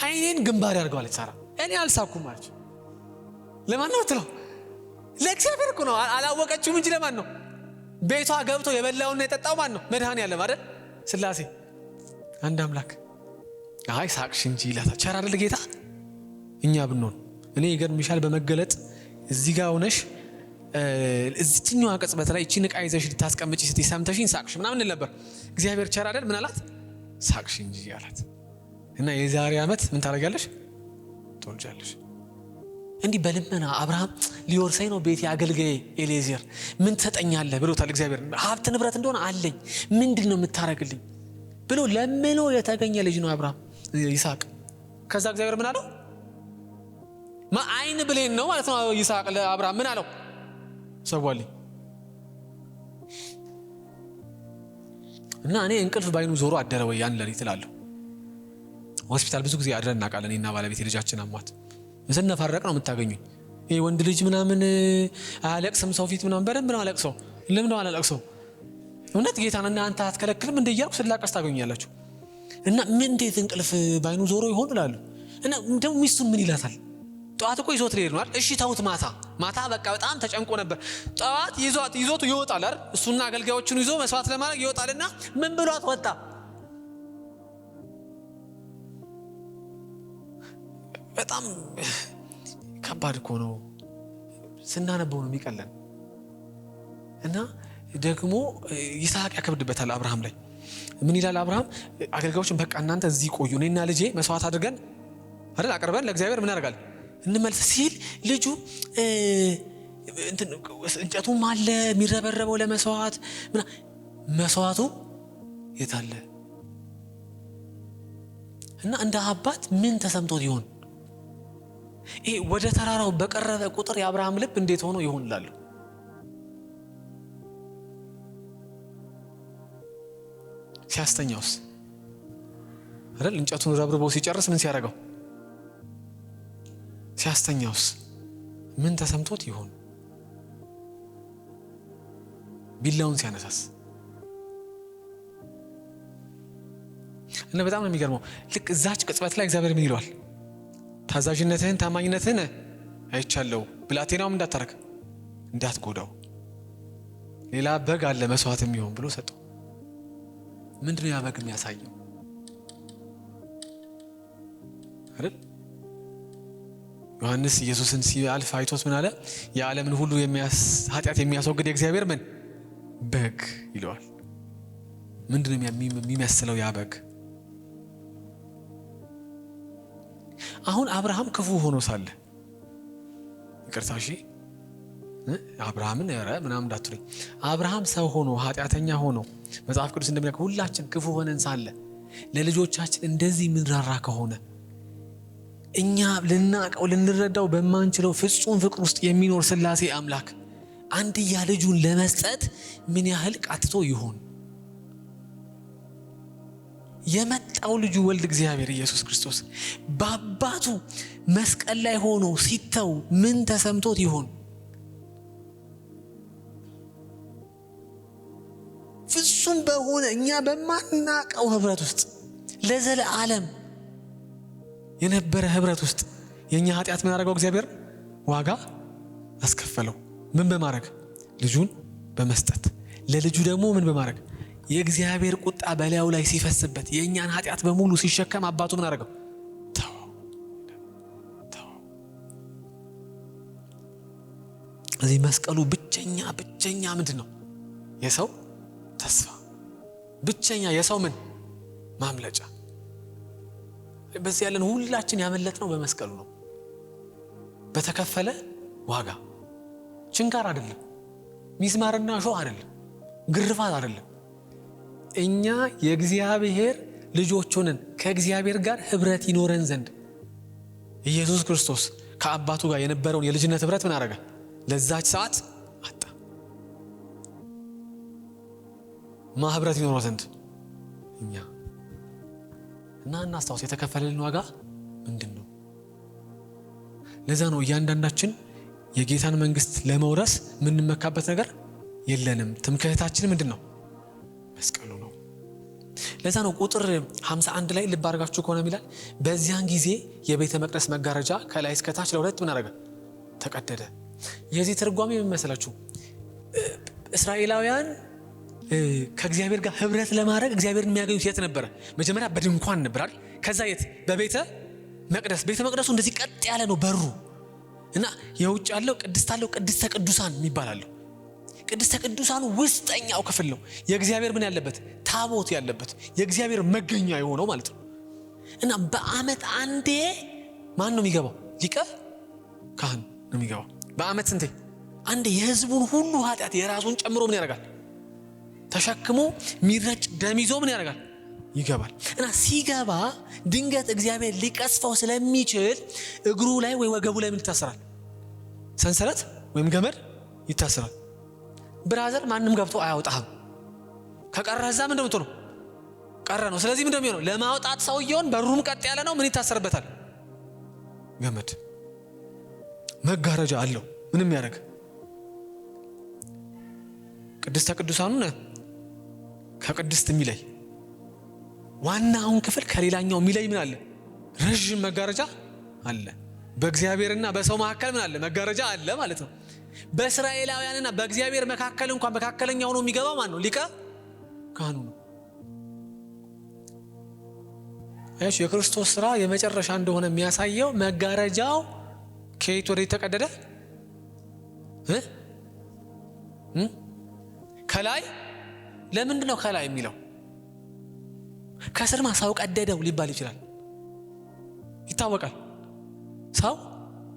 አይኔን ግንባር ያርገዋለች ሳራ። እኔ አልሳኩም ማለት ለማን ነው ትለው? ለእግዚአብሔር እኮ ነው። አላወቀችውም እንጂ ለማን ነው? ቤቷ ገብቶ የበላውና የጠጣው ማን ነው? መድኃኔዓለም አይደል? ስላሴ አንድ አምላክ። አይ ሳቅሽ እንጂ ይላታል። ቸር አይደል ጌታ? እኛ ብንሆን እኔ ይገርምሻል፣ በመገለጥ እዚህ ጋር ሆነሽ እዚህኛው ቅጽበት ላይ እቺን ዕቃ ይዘሽ ልታስቀምጪ ስትይ ሰምተሽኝ ሳቅሽ ምናምን ነበር። እግዚአብሔር ቸር አይደል? ምን አላት? ሳቅሽ እንጂ አላት። እና የዛሬ ዓመት ምን ታደርጋለሽ? ትወልጃለሽ። እንዲህ በልመና አብርሃም ሊወርሰኝ ነው ቤቴ አገልጋዬ ኤሌዜር ምን ትሰጠኛለህ ብሎታል እግዚአብሔር። ሀብት ንብረት እንደሆነ አለኝ፣ ምንድን ነው የምታረግልኝ ብሎ ለምኖ የተገኘ ልጅ ነው አብርሃም ይስሐቅ። ከዛ እግዚአብሔር ምን አለው? አይን ብሌን ነው ማለት ነው። ይስሐቅ ለአብርሃም ምን አለው? ሰዋልኝ። እና እኔ እንቅልፍ ባይኑ ዞሮ አደረ ወይ ያን ሌሊት እላለሁ። ሆስፒታል ብዙ ጊዜ አድረን እናውቃለን። እኔና ባለቤቴ ልጃችን አሟት ስንፈረቅ ነው የምታገኙኝ። ይሄ ወንድ ልጅ ምናምን አያለቅስም ሰው ፊት ምናምን በደንብ ነው አለቅሰው። ለምን ነው አላለቅሰው? እውነት ጌታን እና አንተ አትከለክልም እንደ እያልኩ ስላቀስ ታገኛላችሁ። እና ምን እንዴት እንቅልፍ ባይኑ ዞሮ ይሆን እላለሁ። እና ደግሞ ሚስቱን ምን ይላታል? ጠዋት እኮ ይዞት ሊሄድ ነው አይደል? እሺ ተውት። ማታ በቃ በጣም ተጨንቆ ነበር። ጠዋት ይዞት ይወጣል አይደል? እሱና አገልጋዮቹን ይዞ መስዋዕት ለማድረግ ይወጣልና ምን ብሏት ወጣ? በጣም ከባድ እኮ ነው። ስናነበው ነው የሚቀለን። እና ደግሞ ይስሐቅ ያከብድበታል አብርሃም ላይ። ምን ይላል አብርሃም? አገልጋዮችን በቃ እናንተ እዚህ ቆዩ፣ እኔና ልጄ መስዋዕት አድርገን አይደል አቅርበን ለእግዚአብሔር ምን ያደርጋል እንመልስ ሲል ልጁ እንጨቱም አለ የሚረበረበው ለመስዋዕት መስዋዕቱ የታለ? እና እንደ አባት ምን ተሰምቶት ይሆን? ይሄ ወደ ተራራው በቀረበ ቁጥር የአብርሃም ልብ እንዴት ሆኖ ይሆን እላለሁ። ሲያስተኛውስ አይደል? እንጨቱን ረብርቦ ሲጨርስ ምን ሲያደርገው? ሲያስተኛውስ ምን ተሰምቶት ይሆን? ቢላውን ሲያነሳስ? እና በጣም ነው የሚገርመው። ልክ እዛች ቅጽበት ላይ እግዚአብሔር ምን ይለዋል? ታዛዥነትህን ታማኝነትህን አይቻለሁ፣ ብላቴናውም እንዳታረክ እንዳትጎዳው፣ ሌላ በግ አለ መስዋዕት የሚሆን ብሎ ሰጠው። ምንድነው ያ በግ የሚያሳየው አይደል? ዮሐንስ ኢየሱስን ሲያልፍ አይቶት ምን አለ? የዓለምን ሁሉ ኃጢአት የሚያስወግድ የእግዚአብሔር ምን በግ ይለዋል። ምንድነው የሚመስለው ያ በግ? አሁን አብርሃም ክፉ ሆኖ ሳለ ይቅርታ እሺ አብርሃምን ኧረ ምናምን እንዳትሉኝ። አብርሃም ሰው ሆኖ ኃጢአተኛ ሆኖ መጽሐፍ ቅዱስ እንደሚያውቅ ሁላችን ክፉ ሆነን ሳለ ለልጆቻችን እንደዚህ ምንራራ ከሆነ እኛ ልናቀው ልንረዳው በማንችለው ፍጹም ፍቅር ውስጥ የሚኖር ስላሴ አምላክ አንድያ ልጁን ለመስጠት ምን ያህል ቃትቶ ይሆን? የመጣው ልጁ ወልድ እግዚአብሔር ኢየሱስ ክርስቶስ በአባቱ መስቀል ላይ ሆኖ ሲተው ምን ተሰምቶት ይሆን? ፍጹም በሆነ እኛ በማናቀው ህብረት ውስጥ ለዘለዓለም የነበረ ህብረት ውስጥ የኛ ኃጢአት ምን አደረገው? እግዚአብሔር ዋጋ አስከፈለው። ምን በማድረግ? ልጁን በመስጠት። ለልጁ ደግሞ ምን በማድረግ? የእግዚአብሔር ቁጣ በላዩ ላይ ሲፈስበት የኛን ኃጢአት በሙሉ ሲሸከም አባቱ ምን አደረገው? ተወው። እዚህ መስቀሉ ብቸኛ ምንድን ነው? የሰው ተስፋ፣ ብቸኛ የሰው ምን ማምለጫ። በዚህ ያለን ሁላችን ያመለጥነው በመስቀሉ ነው። በተከፈለ ዋጋ። ችንካር አይደለም፣ ሚስማርና ሾህ አይደለም፣ ግርፋት አይደለም። እኛ የእግዚአብሔር ልጆች ሆነን ከእግዚአብሔር ጋር ህብረት ይኖረን ዘንድ ኢየሱስ ክርስቶስ ከአባቱ ጋር የነበረውን የልጅነት ህብረት ምን አደረገ? ለዛች ሰዓት አጣ። ህብረት ይኖረው ዘንድ እኛ እና እናስታውስ፣ የተከፈለልን ዋጋ ምንድን ነው? ለዛ ነው እያንዳንዳችን የጌታን መንግስት ለመውረስ የምንመካበት ነገር የለንም። ትምክህታችን ምንድን ነው? መስቀሉ ነው። ለዛ ነው ቁጥር 51 ላይ ልብ አድርጋችሁ ከሆነ ይላል በዚያን ጊዜ የቤተ መቅደስ መጋረጃ ከላይ እስከ ታች ለሁለት ምን አደረገ? ተቀደደ። የዚህ ትርጓሜ ምን መሰላችሁ? እስራኤላውያን ከእግዚአብሔር ጋር ህብረት ለማድረግ እግዚአብሔርን የሚያገኙት የት ነበረ? መጀመሪያ በድንኳን ነበር አይደል? ከዛ የት? በቤተ መቅደስ። ቤተ መቅደሱ እንደዚህ ቀጥ ያለ ነው በሩ እና የውጭ ያለው ቅድስት አለው፣ ቅድስተ ቅዱሳን የሚባላለው። ቅድስተ ቅዱሳኑ ውስጠኛው ክፍል ነው የእግዚአብሔር ምን ያለበት? ታቦት ያለበት፣ የእግዚአብሔር መገኛ የሆነው ማለት ነው። እና በአመት አንዴ ማን ነው የሚገባው? ሊቀ ካህን ነው የሚገባው። በአመት ስንቴ? አንዴ። የህዝቡን ሁሉ ኃጢአት የራሱን ጨምሮ ምን ያደርጋል? ተሸክሞ ሚረጭ ደም ይዞ ምን ያደርጋል? ይገባል። እና ሲገባ ድንገት እግዚአብሔር ሊቀስፈው ስለሚችል እግሩ ላይ ወይ ወገቡ ላይ ምን ይታሰራል? ሰንሰለት ወይም ገመድ ይታሰራል። ብራዘር ማንም ገብቶ አያወጣህም። ከቀረዛ ምን እንደምትሆኑ ቀረ ነው። ስለዚህ ምን እንደሚሆነው ለማውጣት ሰውየውን በሩም ቀጥ ያለ ነው። ምን ይታሰርበታል? ገመድ። መጋረጃ አለው ምንም ያደርግ። ቅድስተ ቅዱሳኑን ከቅድስት የሚለይ ዋናውን ክፍል ከሌላኛው የሚለይ ምን አለ? ረዥም መጋረጃ አለ። በእግዚአብሔርና በሰው መካከል ምን አለ? መጋረጃ አለ ማለት ነው። በእስራኤላውያንና በእግዚአብሔር መካከል እንኳን መካከለኛው ነው የሚገባው ማን ነው? ሊቀ ካህኑ ነው። አይሽ የክርስቶስ ስራ የመጨረሻ እንደሆነ የሚያሳየው መጋረጃው ከየት ወደ ተቀደደ? ከላይ። ለምንድን ነው ከላይ የሚለው? ከስር ሰው ቀደደው ሊባል ይችላል፣ ይታወቃል። ሰው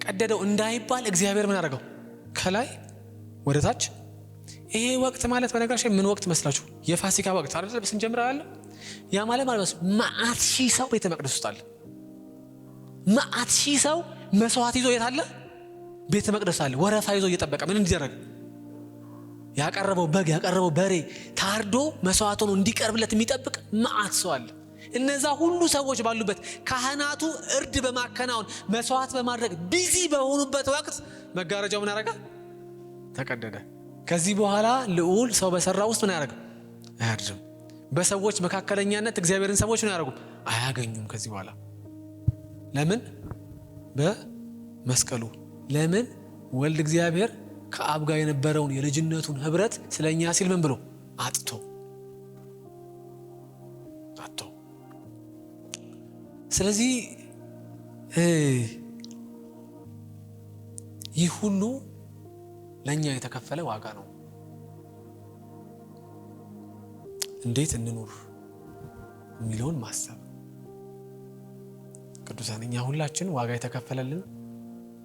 ቀደደው እንዳይባል እግዚአብሔር ምን አደረገው? ከላይ ወደ ታች። ይሄ ወቅት ማለት በነገራችን ምን ወቅት መስላችሁ? የፋሲካ ወቅት አይደል? ስንጀምር አለ ያ ማለት መዓት ሺህ ሰው ቤተ መቅደስ ውስጥ አለ። መዓት ሺህ ሰው መስዋዕት ይዞ የት አለ? ቤተ መቅደስ አለ። ወረፋ ይዞ እየጠበቀ ምን እንዲደረግ? ያቀረበው በግ ያቀረበው በሬ ታርዶ መስዋዕት ሆኖ እንዲቀርብለት የሚጠብቅ መዓት ሰው አለ። እነዛ ሁሉ ሰዎች ባሉበት ካህናቱ እርድ በማከናወን መስዋዕት በማድረግ ቢዚ በሆኑበት ወቅት መጋረጃው ምን አደረገ? ተቀደደ። ከዚህ በኋላ ልዑል ሰው በሰራ ውስጥ ምን ያደርግ? አያድርም። በሰዎች መካከለኛነት እግዚአብሔርን ሰዎች ምን ያደርጉ? አያገኙም ከዚህ በኋላ። ለምን? በመስቀሉ። ለምን? ወልድ እግዚአብሔር ከአብ ጋር የነበረውን የልጅነቱን ህብረት ስለኛ ሲል ምን ብሎ አጥቶ። ስለዚህ ይህ ሁሉ ለኛ የተከፈለ ዋጋ ነው። እንዴት እንኑር የሚለውን ማሰብ ቅዱሳን፣ እኛ ሁላችን ዋጋ የተከፈለልን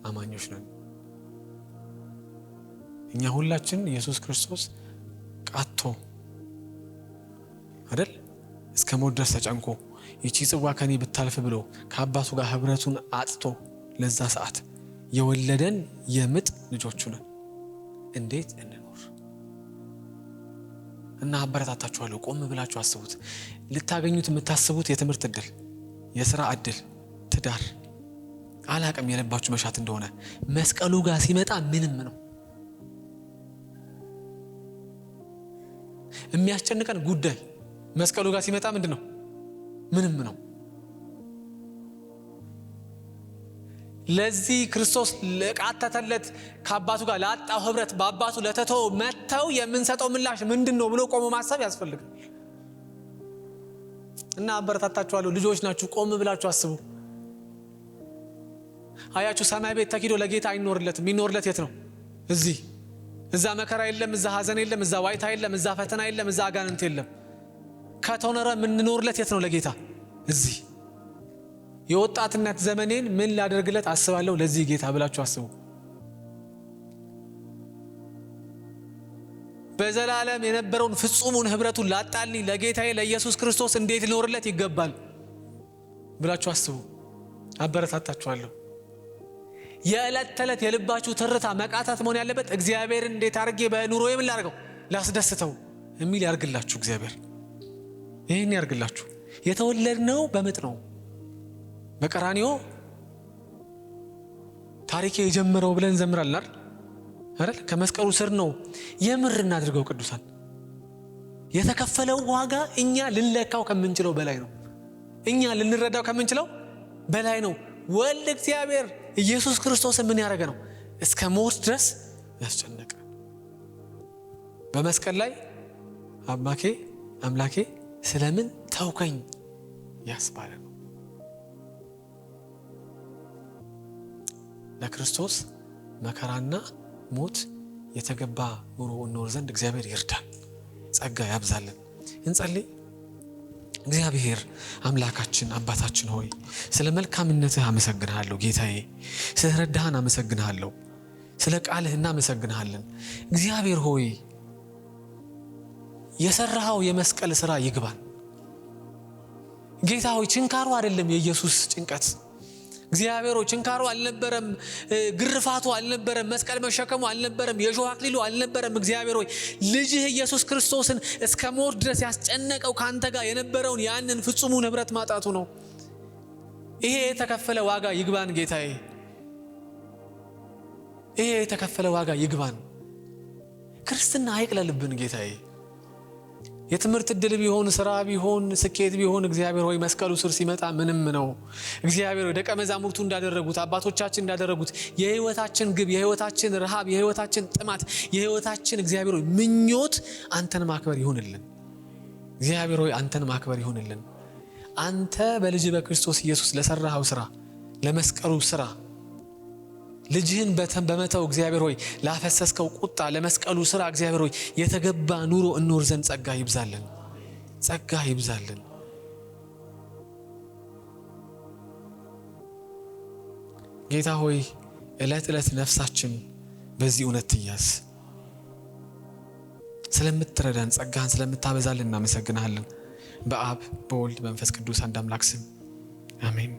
አማኞች ነን። እኛ ሁላችን ኢየሱስ ክርስቶስ ቃቶ አይደል እስከ ሞት ድረስ ተጨንቆ ይቺ ጽዋ ከኔ ብታልፍ ብሎ ከአባቱ ጋር ህብረቱን አጥቶ ለዛ ሰዓት የወለደን የምጥ ልጆቹ ነን። እንዴት እንኖር እና አበረታታችኋለሁ። ቆም ብላችሁ አስቡት። ልታገኙት የምታስቡት የትምህርት እድል፣ የሥራ እድል፣ ትዳር አላቅም የልባችሁ መሻት እንደሆነ መስቀሉ ጋር ሲመጣ ምንም ነው። የሚያስጨንቀን ጉዳይ መስቀሉ ጋር ሲመጣ ምንድን ነው? ምንም ነው። ለዚህ ክርስቶስ ለቃተተለት ከአባቱ ጋር ላጣው ህብረት በአባቱ ለተተው መተው የምንሰጠው ምላሽ ምንድነው ብሎ ቆሞ ማሰብ ያስፈልጋል። እና አበረታታችኋለሁ። ልጆች ናችሁ፣ ቆም ብላችሁ አስቡ። አያችሁ ሰማይ ቤት ተኪዶ ለጌታ አይኖርለትም። የሚኖርለት የት ነው? እዚህ። እዛ መከራ የለም፣ እዛ ሐዘን የለም፣ እዛ ዋይታ የለም፣ እዛ ፈተና የለም፣ እዛ አጋንንት የለም። ከተኖረ የምንኖርለት የት ነው? ለጌታ እዚህ። የወጣትነት ዘመኔን ምን ላደርግለት አስባለሁ? ለዚህ ጌታ ብላችሁ አስቡ። በዘላለም የነበረውን ፍጹሙን ህብረቱን ላጣልኝ ለጌታዬ ለኢየሱስ ክርስቶስ እንዴት ሊኖርለት ይገባል ብላችሁ አስቡ። አበረታታችኋለሁ። የዕለት ተዕለት የልባችሁ ትርታ መቃታት መሆን ያለበት እግዚአብሔርን እንዴት አድርጌ በኑሮዬ ምን ላድርገው ላስደስተው የሚል ያርግላችሁ። እግዚአብሔር ይህን ያርግላችሁ። የተወለድነው በምጥ ነው። በቀራንዮ ታሪኬ የጀመረው ብለን ዘምራለን አይደል? ከመስቀሉ ስር ነው። የምር እናድርገው ቅዱሳን። የተከፈለው ዋጋ እኛ ልንለካው ከምንችለው በላይ ነው። እኛ ልንረዳው ከምንችለው በላይ ነው። ወልድ እግዚአብሔር ኢየሱስ ክርስቶስ ምን ያደረገ ነው? እስከ ሞት ድረስ ያስጨነቀ። በመስቀል ላይ አምላኬ ስለምን ተውከኝ ያስባለ ነው። ለክርስቶስ መከራና ሞት የተገባ ኑሮ እንኖር ዘንድ እግዚአብሔር ይርዳን፣ ጸጋ ያብዛልን። እንጸልይ። እግዚአብሔር አምላካችን አባታችን ሆይ ስለ መልካምነትህ አመሰግንሃለሁ። ጌታዬ ስለ ረዳህን አመሰግንሃለሁ። ስለ ቃልህ እናመሰግንሃለን። እግዚአብሔር ሆይ የሰራኸው የመስቀል ሥራ ይግባን። ጌታ ሆይ ችንካሩ አይደለም የኢየሱስ ጭንቀት። እግዚአብሔር ሆይ ችንካሩ አልነበረም፣ ግርፋቱ አልነበረም፣ መስቀል መሸከሙ አልነበረም፣ የሾህ አክሊሉ አልነበረም። እግዚአብሔር ሆይ ልጅህ ኢየሱስ ክርስቶስን እስከ ሞት ድረስ ያስጨነቀው ካንተ ጋር የነበረውን ያንን ፍጹሙን ህብረት ማጣቱ ነው። ይሄ የተከፈለ ዋጋ ይግባን ጌታዬ። ይሄ የተከፈለ ዋጋ ይግባን። ክርስትና አይቅለልብን ጌታዬ። የትምህርት ዕድል ቢሆን ስራ ቢሆን ስኬት ቢሆን እግዚአብሔር ሆይ መስቀሉ ስር ሲመጣ ምንም ነው። እግዚአብሔር ሆይ ደቀ መዛሙርቱ እንዳደረጉት አባቶቻችን እንዳደረጉት የህይወታችን ግብ፣ የህይወታችን ረሃብ፣ የህይወታችን ጥማት፣ የህይወታችን እግዚአብሔር ሆይ ምኞት አንተን ማክበር ይሁንልን። እግዚአብሔር ሆይ አንተን ማክበር ይሁንልን። አንተ በልጅ በክርስቶስ ኢየሱስ ለሰራኸው ስራ፣ ለመስቀሉ ስራ ልጅህን በመተው እግዚአብሔር ሆይ ላፈሰስከው ቁጣ ለመስቀሉ ስራ እግዚአብሔር ሆይ የተገባ ኑሮ እንኖር ዘንድ ጸጋ ይብዛልን፣ ጸጋ ይብዛልን። ጌታ ሆይ ዕለት ዕለት ነፍሳችን በዚህ እውነት ትያዝ። ስለምትረዳን ጸጋህን ስለምታበዛልን እናመሰግናለን። በአብ በወልድ በመንፈስ ቅዱስ አንድ አምላክ ስም አሜን።